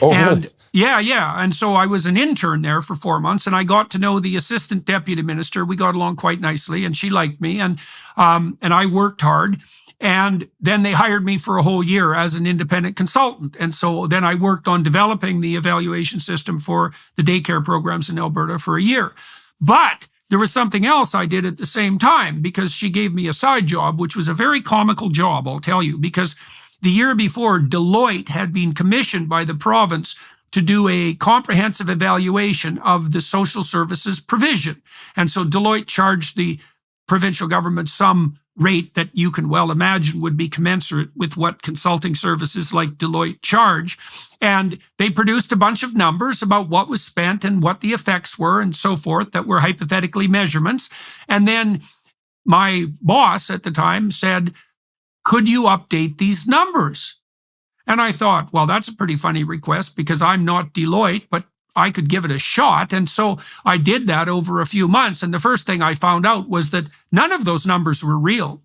[SPEAKER 2] Oh,
[SPEAKER 1] and
[SPEAKER 2] really?
[SPEAKER 1] Yeah. And so I was an intern there for 4 months, and I got to know the assistant deputy minister. We got along quite nicely, and she liked me, and I worked hard. And then they hired me for a whole year as an independent consultant. And so then I worked on developing the evaluation system for the daycare programs in Alberta for a year. But there was something else I did at the same time, because she gave me a side job, which was a very comical job, I'll tell you, because the year before, Deloitte had been commissioned by the province to do a comprehensive evaluation of the social services provision. And so Deloitte charged the provincial government some rate that you can well imagine would be commensurate with what consulting services like Deloitte charge. And they produced a bunch of numbers about what was spent and what the effects were and so forth that were hypothetically measurements. And then my boss at the time said, could you update these numbers? And I thought, well, that's a pretty funny request because I'm not Deloitte, but I could give it a shot. And so I did that over a few months. And the first thing I found out was that none of those numbers were real.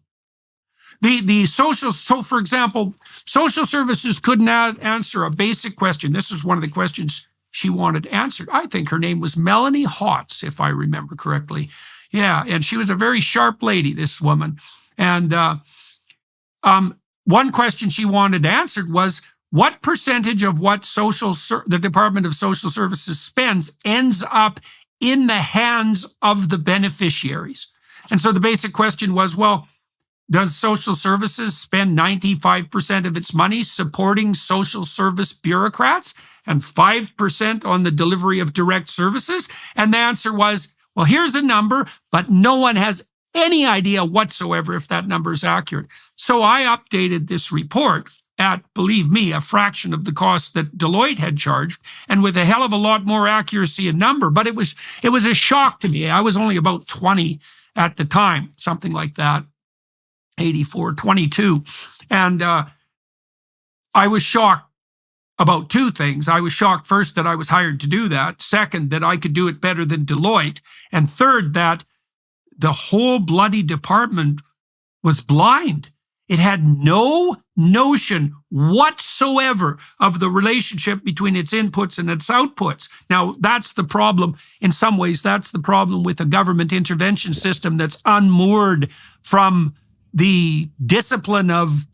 [SPEAKER 1] So for example, social services couldn't answer a basic question. This is one of the questions she wanted answered. I think her name was Melanie Hotz, if I remember correctly. Yeah, and she was a very sharp lady, this woman. And one question she wanted answered was, what percentage of what the Department of Social Services spends ends up in the hands of the beneficiaries? And so the basic question was, well, does social services spend 95% of its money supporting social service bureaucrats and 5% on the delivery of direct services? And the answer was, well, here's a number, but no one has any idea whatsoever if that number is accurate. So I updated this report at, believe me, a fraction of the cost that Deloitte had charged, and with a hell of a lot more accuracy and number. But it was a shock to me. I was only about 20 at the time, something like that, 84, 22. And I was shocked about two things. I was shocked, first, that I was hired to do that. Second, that I could do it better than Deloitte. And third, that the whole bloody department was blind. It had no notion whatsoever of the relationship between its inputs and its outputs. Now, that's the problem. In some ways, that's the problem with a government intervention system that's unmoored from the discipline of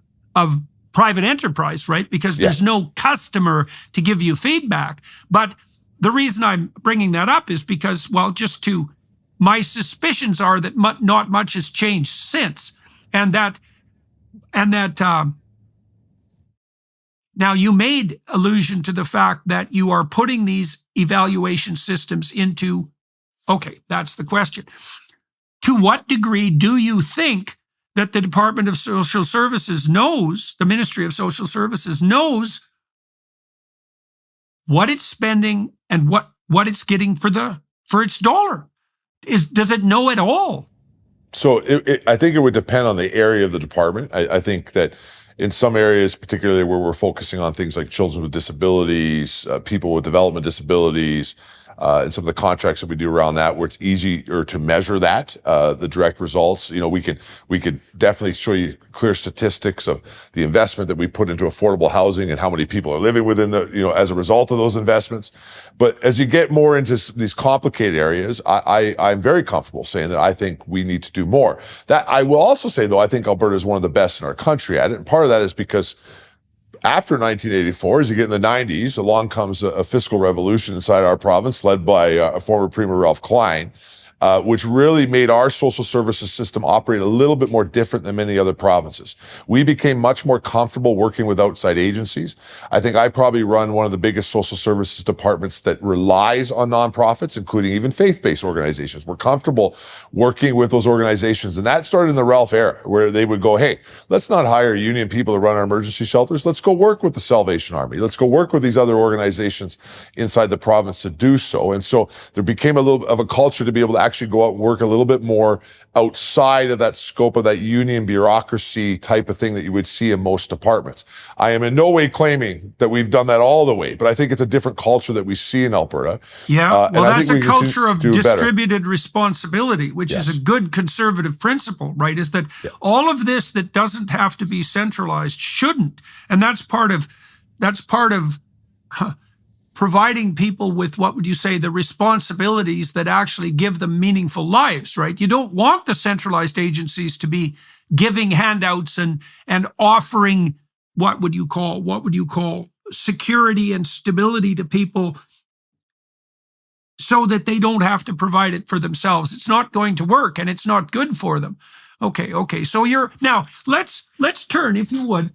[SPEAKER 1] private enterprise, right? Because there's no customer to give you feedback. But the reason I'm bringing that up is because, well, my suspicions are that not much has changed since, and that now you made allusion to the fact that you are putting these evaluation systems into, okay, that's the question. To what degree do you think that the Department of Social Services knows, the Ministry of Social Services knows what it's spending and what it's getting for its dollar? Does it know at all?
[SPEAKER 2] So I think it would depend on the area of the department. I think that in some areas, particularly where we're focusing on things like children with disabilities, people with development disabilities, and some of the contracts that we do around that, where it's easier to measure that, the direct results. We could definitely show you clear statistics of the investment that we put into affordable housing and how many people are living within as a result of those investments. But as you get more into these complicated areas, I'm very comfortable saying that I think we need to do more. That I will also say, though, I think Alberta is one of the best in our country at it. And part of that is because after 1984, as you get in the 90s, along comes a fiscal revolution inside our province led by former Premier Ralph Klein, which really made our social services system operate a little bit more different than many other provinces. We became much more comfortable working with outside agencies. I think I probably run one of the biggest social services departments that relies on nonprofits, including even faith-based organizations. We're comfortable working with those organizations. And that started in the Ralph era, where they would go, hey, let's not hire union people to run our emergency shelters. Let's go work with the Salvation Army. Let's go work with these other organizations inside the province to do so. And so there became a little of a culture to be able to actually go out and work a little bit more outside of that scope of that union bureaucracy type of thing that you would see in most departments. I am in no way claiming that we've done that all the way, but I think it's a different culture that we see in Alberta.
[SPEAKER 1] Yeah, well, that's a culture of distributed responsibility, which is a good conservative principle, right? Is that all of this that doesn't have to be centralized shouldn't. And that's part of providing people with, what would you say, the responsibilities that actually give them meaningful lives, right? You don't want the centralized agencies to be giving handouts and offering what would you call security and stability to people so that they don't have to provide it for themselves. It's not going to work, and it's not good for them. Okay. So now let's turn, if you would,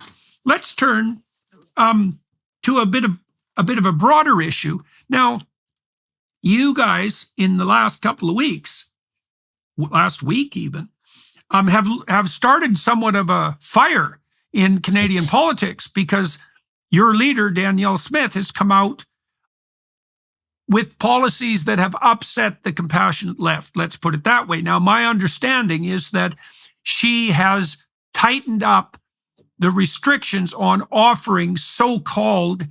[SPEAKER 1] to a bit of a broader issue. Now, you guys in the last couple of weeks, last week even, have started somewhat of a fire in Canadian politics, because your leader, Danielle Smith, has come out with policies that have upset the compassionate left. Let's put it that way. Now, my understanding is that she has tightened up the restrictions on offering so-called,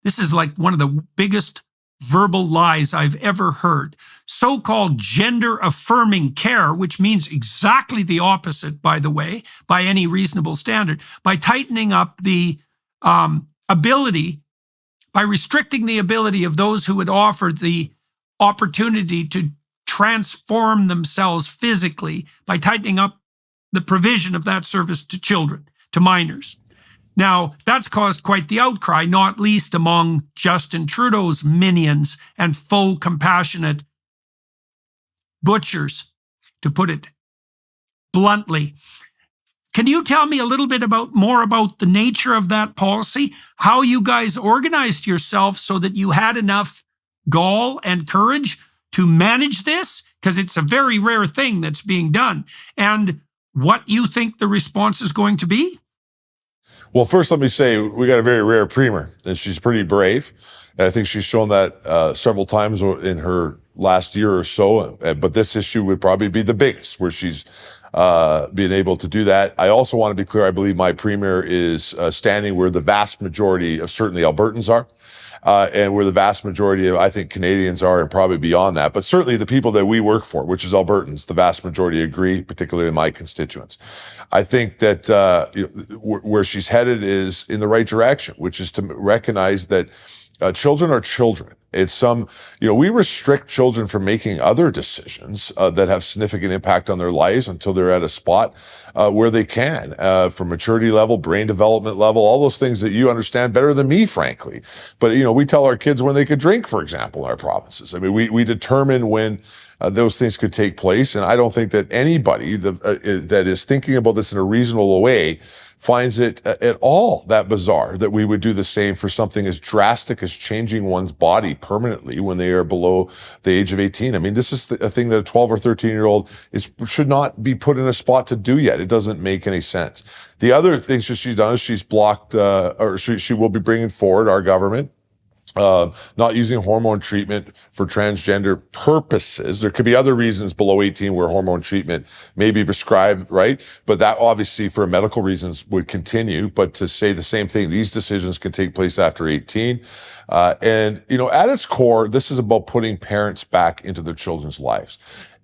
[SPEAKER 1] this is like one of the biggest verbal lies I've ever heard, so-called gender-affirming care, which means exactly the opposite, by the way, by any reasonable standard, by tightening up the ability by restricting the ability of those who had offered the opportunity to transform themselves physically by tightening up the provision of that service to children, to minors. Now, that's caused quite the outcry, not least among Justin Trudeau's minions and faux compassionate butchers, to put it bluntly. Can you tell me a little bit more about the nature of that policy, how you guys organized yourself so that you had enough gall and courage to manage this? Because it's a very rare thing that's being done. And what you think the response is going to be?
[SPEAKER 2] Well, first, let me say we got a very rare premier, and she's pretty brave. And I think she's shown that several times in her last year or so. But this issue would probably be the biggest, where she's being able to do that. I also want to be clear, I believe my premier is standing where the vast majority of certainly Albertans are. And where the vast majority of, I think, Canadians are, and probably beyond that. But certainly the people that we work for, which is Albertans, the vast majority agree, particularly my constituents. I think that where she's headed is in the right direction, which is to recognize that children are children. It's we restrict children from making other decisions that have significant impact on their lives until they're at a spot where they can, from maturity level, brain development level, all those things that you understand better than me, frankly. But, we tell our kids when they could drink, for example, in our provinces. I mean, we determine when those things could take place. And I don't think that anybody that is thinking about this in a reasonable way finds it at all that bizarre that we would do the same for something as drastic as changing one's body permanently when they are below the age of 18. I mean, this is a thing that a 12 or 13-year-old should not be put in a spot to do yet. It doesn't make any sense. The other things that she's done is she's blocked, or she will be bringing forward, our government, not using hormone treatment for transgender purposes. There could be other reasons below 18 where hormone treatment may be prescribed, right? But that obviously for medical reasons would continue. But to say the same thing, these decisions can take place after 18. And at its core, this is about putting parents back into their children's lives.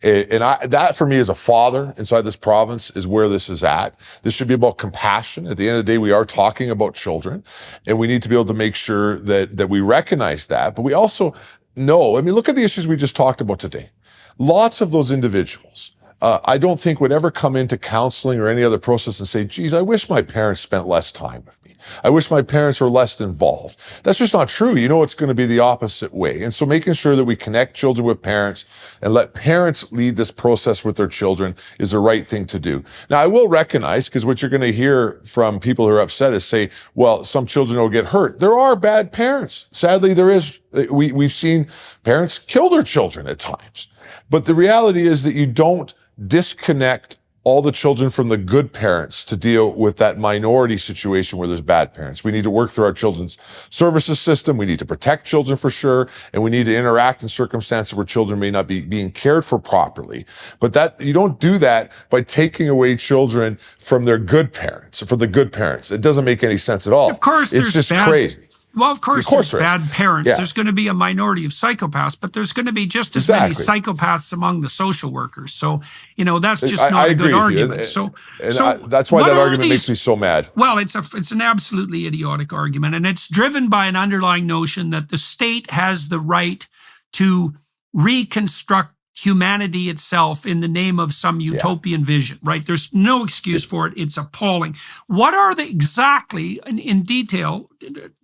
[SPEAKER 2] And that for me as a father inside this province is where this is at. This should be about compassion. At the end of the day, we are talking about children, and we need to be able to make sure that we recognize that. But we also know, look at the issues we just talked about today. Lots of those individuals, I don't think would ever come into counseling or any other process and say, geez, I wish my parents spent less time with me. I wish my parents were less involved. That's just not true. It's going to be the opposite way. And so making sure that we connect children with parents and let parents lead this process with their children is the right thing to do. Now, I will recognize, because what you're going to hear from people who are upset is say, well, some children will get hurt. There are bad parents. Sadly, there is. We've seen parents kill their children at times. But the reality is that you don't disconnect all the children from the good parents to deal with that minority situation where there's bad parents. We need to work through our children's services system. We need to protect children for sure. And we need to interact in circumstances where children may not be being cared for properly. But that you don't do that by taking away children from their good parents, from the good parents. It doesn't make any sense at all.
[SPEAKER 1] Of course,
[SPEAKER 2] it's just crazy.
[SPEAKER 1] Well, of course there's bad parents. Yeah. There's going to be a minority of psychopaths, but there's going to be just as many psychopaths among the social workers. So, that's just not a good argument.
[SPEAKER 2] That's why that argument makes me so mad.
[SPEAKER 1] Well, it's an absolutely idiotic argument, and it's driven by an underlying notion that the state has the right to reconstruct humanity itself in the name of some utopian vision, right? There's no excuse for it. It's appalling. What are the exactly, in detail,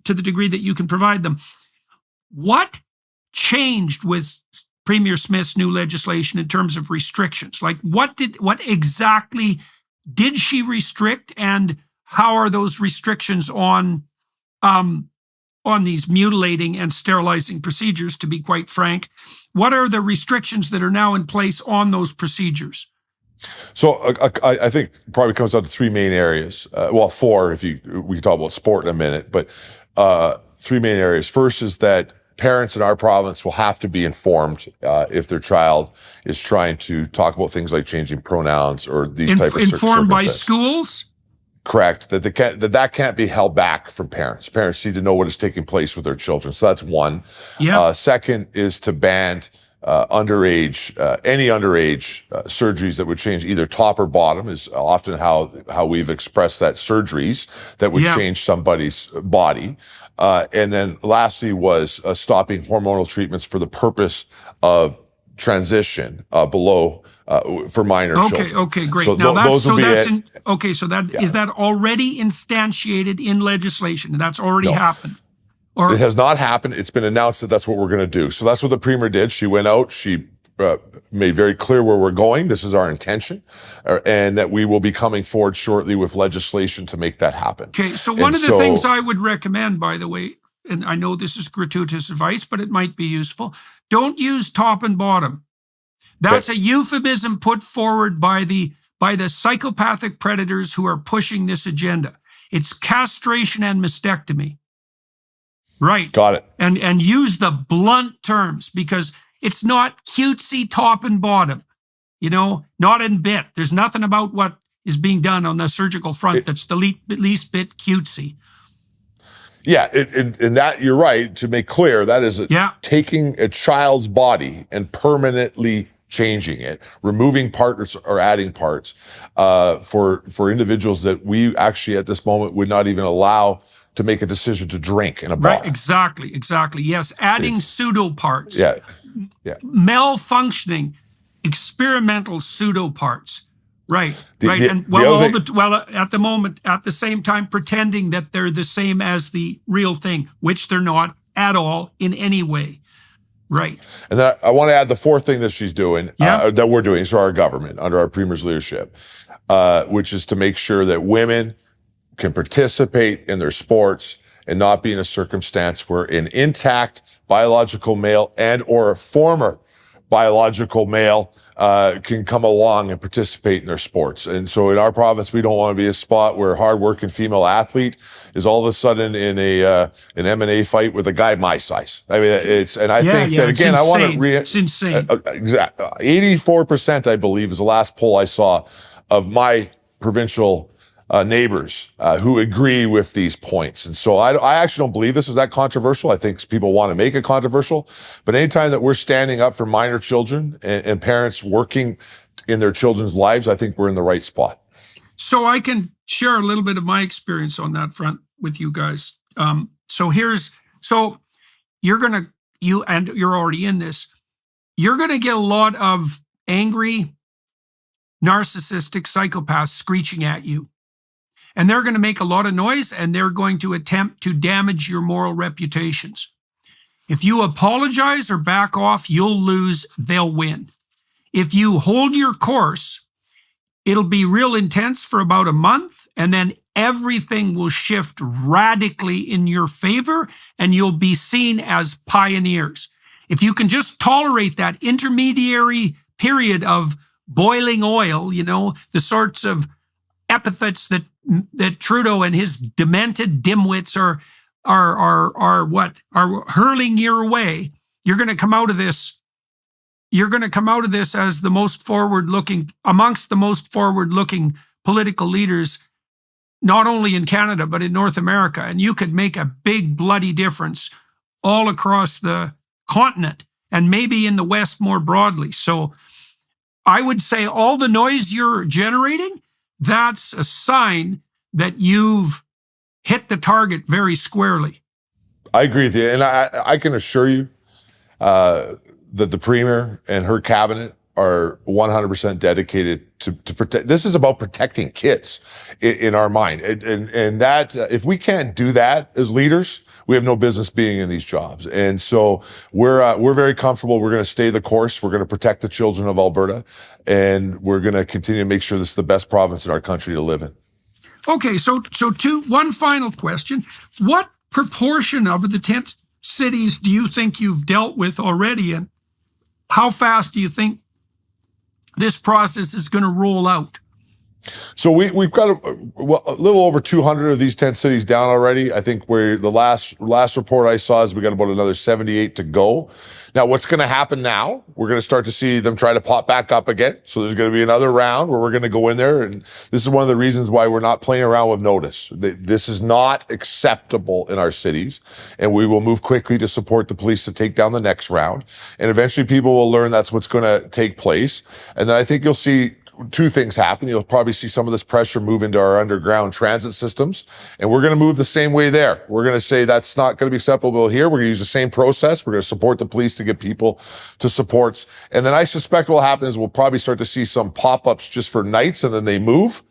[SPEAKER 1] to the degree that you can provide them, what changed with Premier Smith's new legislation in terms of restrictions? Like what exactly did she restrict, and how are those restrictions on these mutilating and sterilizing procedures, to be quite frank? What are the restrictions that are now in place on those procedures?
[SPEAKER 2] So I think probably comes down to three main areas. Four if we can talk about sport in a minute, but three main areas. First is that parents in our province will have to be informed if their child is trying to talk about things like changing pronouns or these type of
[SPEAKER 1] informed by schools?
[SPEAKER 2] Correct. That can't be held back from parents. Parents need to know what is taking place with their children. So that's one. Yeah. Second is to ban any underage surgeries that would change either top or bottom, is often how we've expressed that, surgeries that would change somebody's body. And then lastly was stopping hormonal treatments for the purpose of transition below for minor children.
[SPEAKER 1] Okay, great.
[SPEAKER 2] So
[SPEAKER 1] now
[SPEAKER 2] those will be it.
[SPEAKER 1] Is that already instantiated in legislation? That's already happened. Or
[SPEAKER 2] it has not happened. It's been announced that that's what we're going to do. So that's what the Premier did. She went out. She made very clear where we're going. This is our intention, and that we will be coming forward shortly with legislation to make that happen.
[SPEAKER 1] Okay, so one of the things I would recommend, by the way, and I know this is gratuitous advice, but it might be useful, don't use top and bottom. That's a euphemism put forward by the psychopathic predators who are pushing this agenda. It's castration and mastectomy. Right.
[SPEAKER 2] Got it.
[SPEAKER 1] And use the blunt terms, because it's not cutesy top and bottom, not in bit. There's nothing about what is being done on the surgical front that's the least bit cutesy.
[SPEAKER 2] Yeah, in that you're right. To make clear, that is taking a child's body and permanently changing it, removing parts or adding parts for individuals that we actually at this moment would not even allow to make a decision to drink in a bar.
[SPEAKER 1] Right, exactly. Yes, adding pseudo parts.
[SPEAKER 2] Yeah.
[SPEAKER 1] Malfunctioning, experimental pseudo parts. Right. At the moment, at the same time, pretending that they're the same as the real thing, which they're not at all in any way. Right.
[SPEAKER 2] And then I want to add the fourth thing that she's doing, that we're doing, so our government, under our Premier's leadership, which is to make sure that women can participate in their sports and not be in a circumstance where an intact biological male and or a former biological male can come along and participate in their sports. And so in our province, we don't want to be a spot where a hardworking female athlete is all of a sudden in an MMA fight with a guy my size. I mean, it's insane. I want to
[SPEAKER 1] it's insane.
[SPEAKER 2] Exactly. 84%, I believe, is the last poll I saw of my provincial neighbors who agree with these points. And so I actually don't believe this is that controversial. I think people want to make it controversial. But anytime that we're standing up for minor children and parents working in their children's lives, I think we're in the right spot.
[SPEAKER 1] So I can share a little bit of my experience on that front with you guys. You're already in this. You're going to get a lot of angry, narcissistic psychopaths screeching at you. And they're going to make a lot of noise, and they're going to attempt to damage your moral reputations. If you apologize or back off, you'll lose, they'll win. If you hold your course, it'll be real intense for about a month, and then everything will shift radically in your favor, and you'll be seen as pioneers. If you can just tolerate that intermediary period of boiling oil, the sorts of epithets that Trudeau and his demented dimwits are hurling your way, you're going to come out of this. You're going to come out of this as amongst the most forward-looking political leaders, not only in Canada, but in North America. And you could make a big bloody difference all across the continent and maybe in the West more broadly. So I would say all the noise you're generating, that's a sign that you've hit the target very squarely.
[SPEAKER 2] I agree with you. And I can assure you that the Premier and her cabinet are 100% dedicated to protect. This is about protecting kids in our mind. And that, if we can't do that as leaders, we have no business being in these jobs. And so we're very comfortable. We're going to stay the course. We're going to protect the children of Alberta, and we're going to continue to make sure this is the best province in our country to live in.
[SPEAKER 1] Okay, so one final question. What proportion of the 10 cities do you think you've dealt with already, and how fast do you think this process is going to roll out?
[SPEAKER 2] So we've got a little over 200 of these 10 cities down already. I think the last report I saw is we got about another 78 to go. Now, what's going to happen now? We're going to start to see them try to pop back up again. So there's going to be another round where we're going to go in there. And this is one of the reasons why we're not playing around with notice. This is not acceptable in our cities. And we will move quickly to support the police to take down the next round. And eventually people will learn that's what's going to take place. And then I think you'll see two things happen. You'll probably see some of this pressure move into our underground transit systems, and we're going to move the same way there. We're going to say that's not going to be acceptable here. We're going to use the same process. We're going to support the police to get people to supports. And then I suspect what will happen is we'll probably start to see some pop-ups just for nights, and then they move.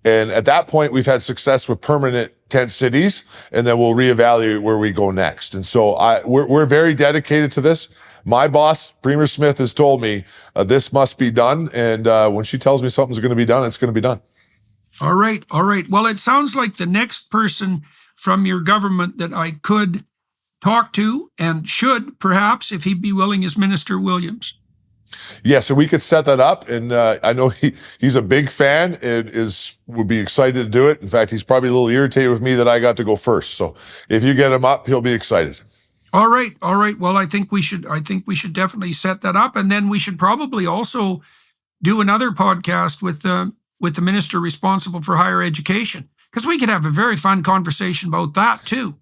[SPEAKER 2] And at that point, we've had success with permanent tent cities, and then we'll reevaluate where we go next. And so we're very dedicated to this. My boss, Premier Smith, has told me this must be done. And when she tells me something's going to be done, it's going to be done.
[SPEAKER 1] All right. All right. Well, it sounds like the next person from your government that I could talk to and should, perhaps, if he'd be willing, is Minister Williams.
[SPEAKER 2] Yes, and we could set that up. And I know he's a big fan and would be excited to do it. In fact, he's probably a little irritated with me that I got to go first. So if you get him up, he'll be excited.
[SPEAKER 1] All right. All right. Well, I think we should definitely set that up. And then we should probably also do another podcast with the minister responsible for higher education, because we could have a very fun conversation about that too.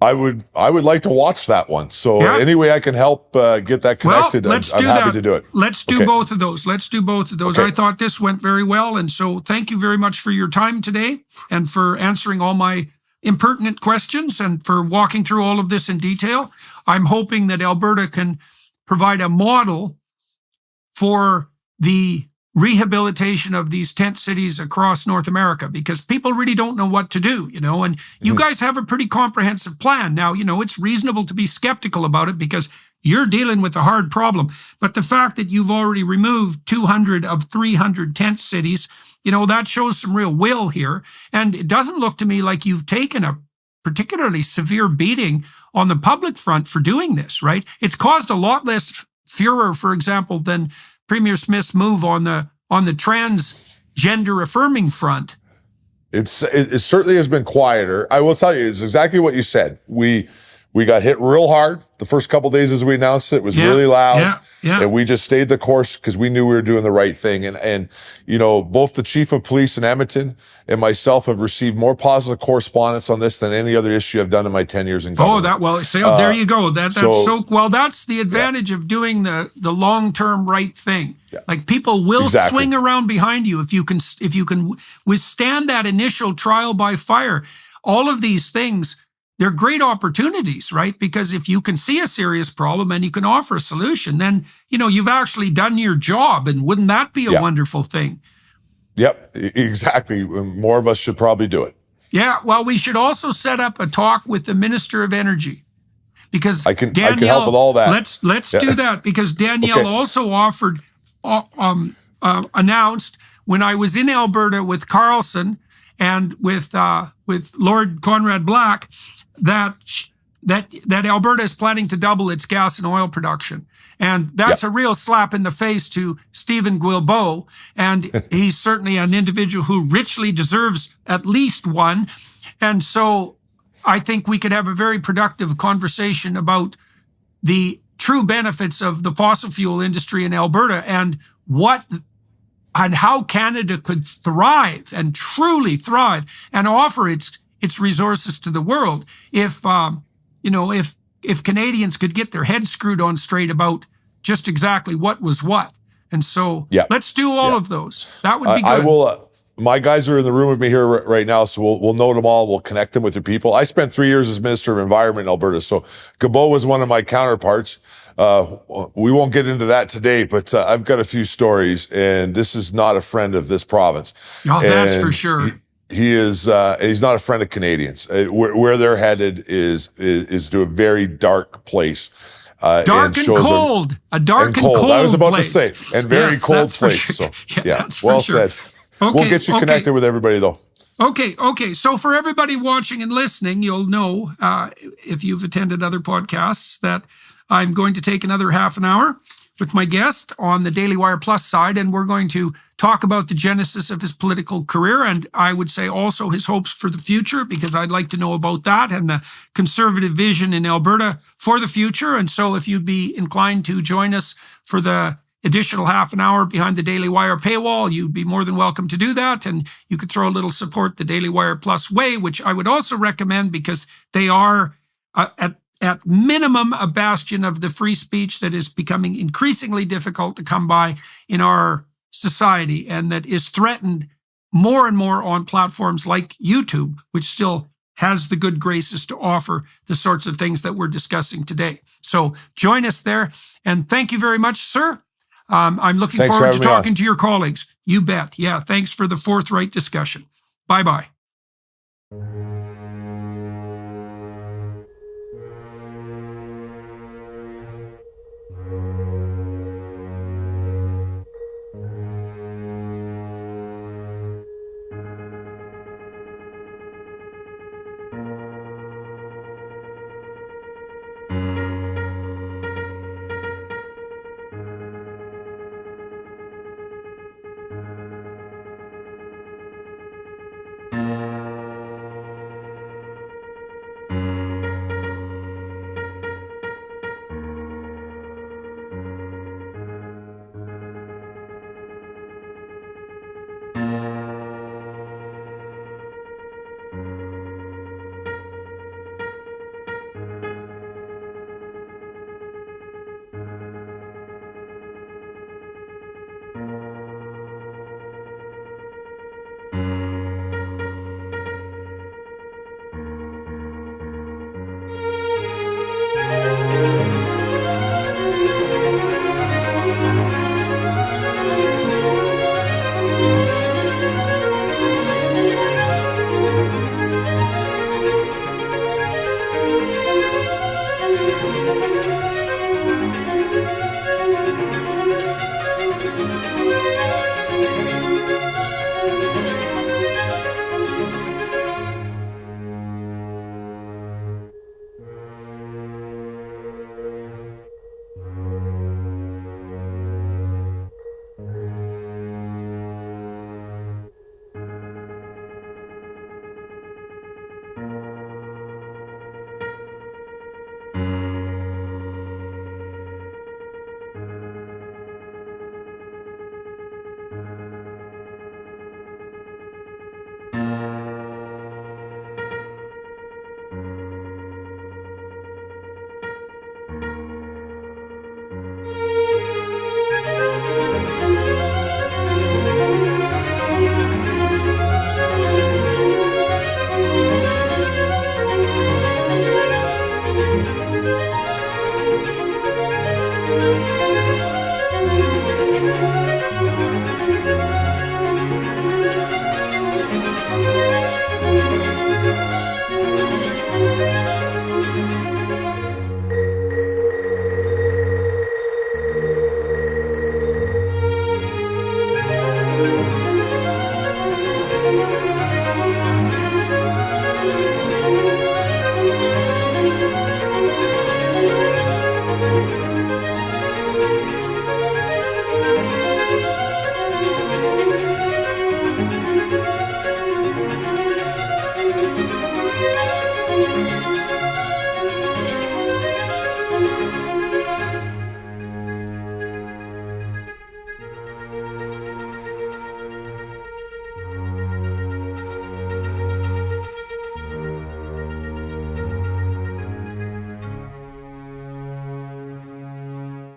[SPEAKER 2] I would like to watch that one. So any way I can help get that connected,
[SPEAKER 1] well,
[SPEAKER 2] I'm happy to do it.
[SPEAKER 1] Let's do both of those. Okay. I thought this went very well. And so thank you very much for your time today and for answering all my impertinent questions and for walking through all of this in detail. I'm hoping that Alberta can provide a model for the rehabilitation of these tent cities across North America, because people really don't know what to do, and you guys have a pretty comprehensive plan. Now, it's reasonable to be skeptical about it because you're dealing with a hard problem. But the fact that you've already removed 200 of 300 tent cities, that shows some real will here. And it doesn't look to me like you've taken a particularly severe beating on the public front for doing this, right? It's caused a lot less furor, for example, than Premier Smith's move on the transgender affirming front.
[SPEAKER 2] It certainly has been quieter. I will tell you, it's exactly what you said. We got hit real hard the first couple of days as we announced it. It was really loud. And we just stayed the course because we knew we were doing the right thing. And both the chief of police in Edmonton and myself have received more positive correspondence on this than any other issue I've done in my 10 years in government.
[SPEAKER 1] There you go. That's the advantage of doing the long-term right thing. Yeah. Like, people will swing around behind you if you can withstand that initial trial by fire. All of these things, they're great opportunities, right? Because if you can see a serious problem and you can offer a solution, then, you've actually done your job. And wouldn't that be a wonderful thing?
[SPEAKER 2] Yep, exactly. More of us should probably do it.
[SPEAKER 1] Yeah, well, we should also set up a talk with the Minister of Energy, because
[SPEAKER 2] I can help with all that.
[SPEAKER 1] Let's do that, because Danielle also offered, announced when I was in Alberta with Carlson and with Lord Conrad Black, that Alberta is planning to double its gas and oil production. And that's a real slap in the face to Stephen Guilbeault. And he's certainly an individual who richly deserves at least one. And so I think we could have a very productive conversation about the true benefits of the fossil fuel industry in Alberta and how Canada could thrive and truly thrive and offer its resources to the world if Canadians could get their heads screwed on straight about just exactly what was what. And so let's do all of those. That would be good.
[SPEAKER 2] I will. My guys are in the room with me here right now, so we'll note them all. We'll connect them with your people. I spent 3 years as Minister of Environment in Alberta, so Guilbeault was one of my counterparts. We won't get into that today, but I've got a few stories, and this is not a friend of this province.
[SPEAKER 1] Oh, that's for sure.
[SPEAKER 2] He is, and he's not a friend of Canadians. Where they're headed is to a very dark place.
[SPEAKER 1] Dark and cold. A dark and cold place.
[SPEAKER 2] I was about to say, and very cold place. Sure. So, well said. Okay, we'll get you connected with everybody, though.
[SPEAKER 1] Okay. So for everybody watching and listening, you'll know, if you've attended other podcasts, that I'm going to take another half an hour with my guest on the Daily Wire Plus side, and we're going to talk about the genesis of his political career, and I would say also his hopes for the future, because I'd like to know about that and the conservative vision in Alberta for the future. And so if you'd be inclined to join us for the additional half an hour behind the Daily Wire paywall, you'd be more than welcome to do that. And you could throw a little support the Daily Wire Plus way, which I would also recommend, because they are at minimum a bastion of the free speech that is becoming increasingly difficult to come by in our society and that is threatened more and more on platforms like YouTube, which still has the good graces to offer the sorts of things that we're discussing today. So join us there. And thank you very much, sir. I'm looking forward to talking to your colleagues. You bet. Yeah, thanks for the forthright discussion. Bye-bye.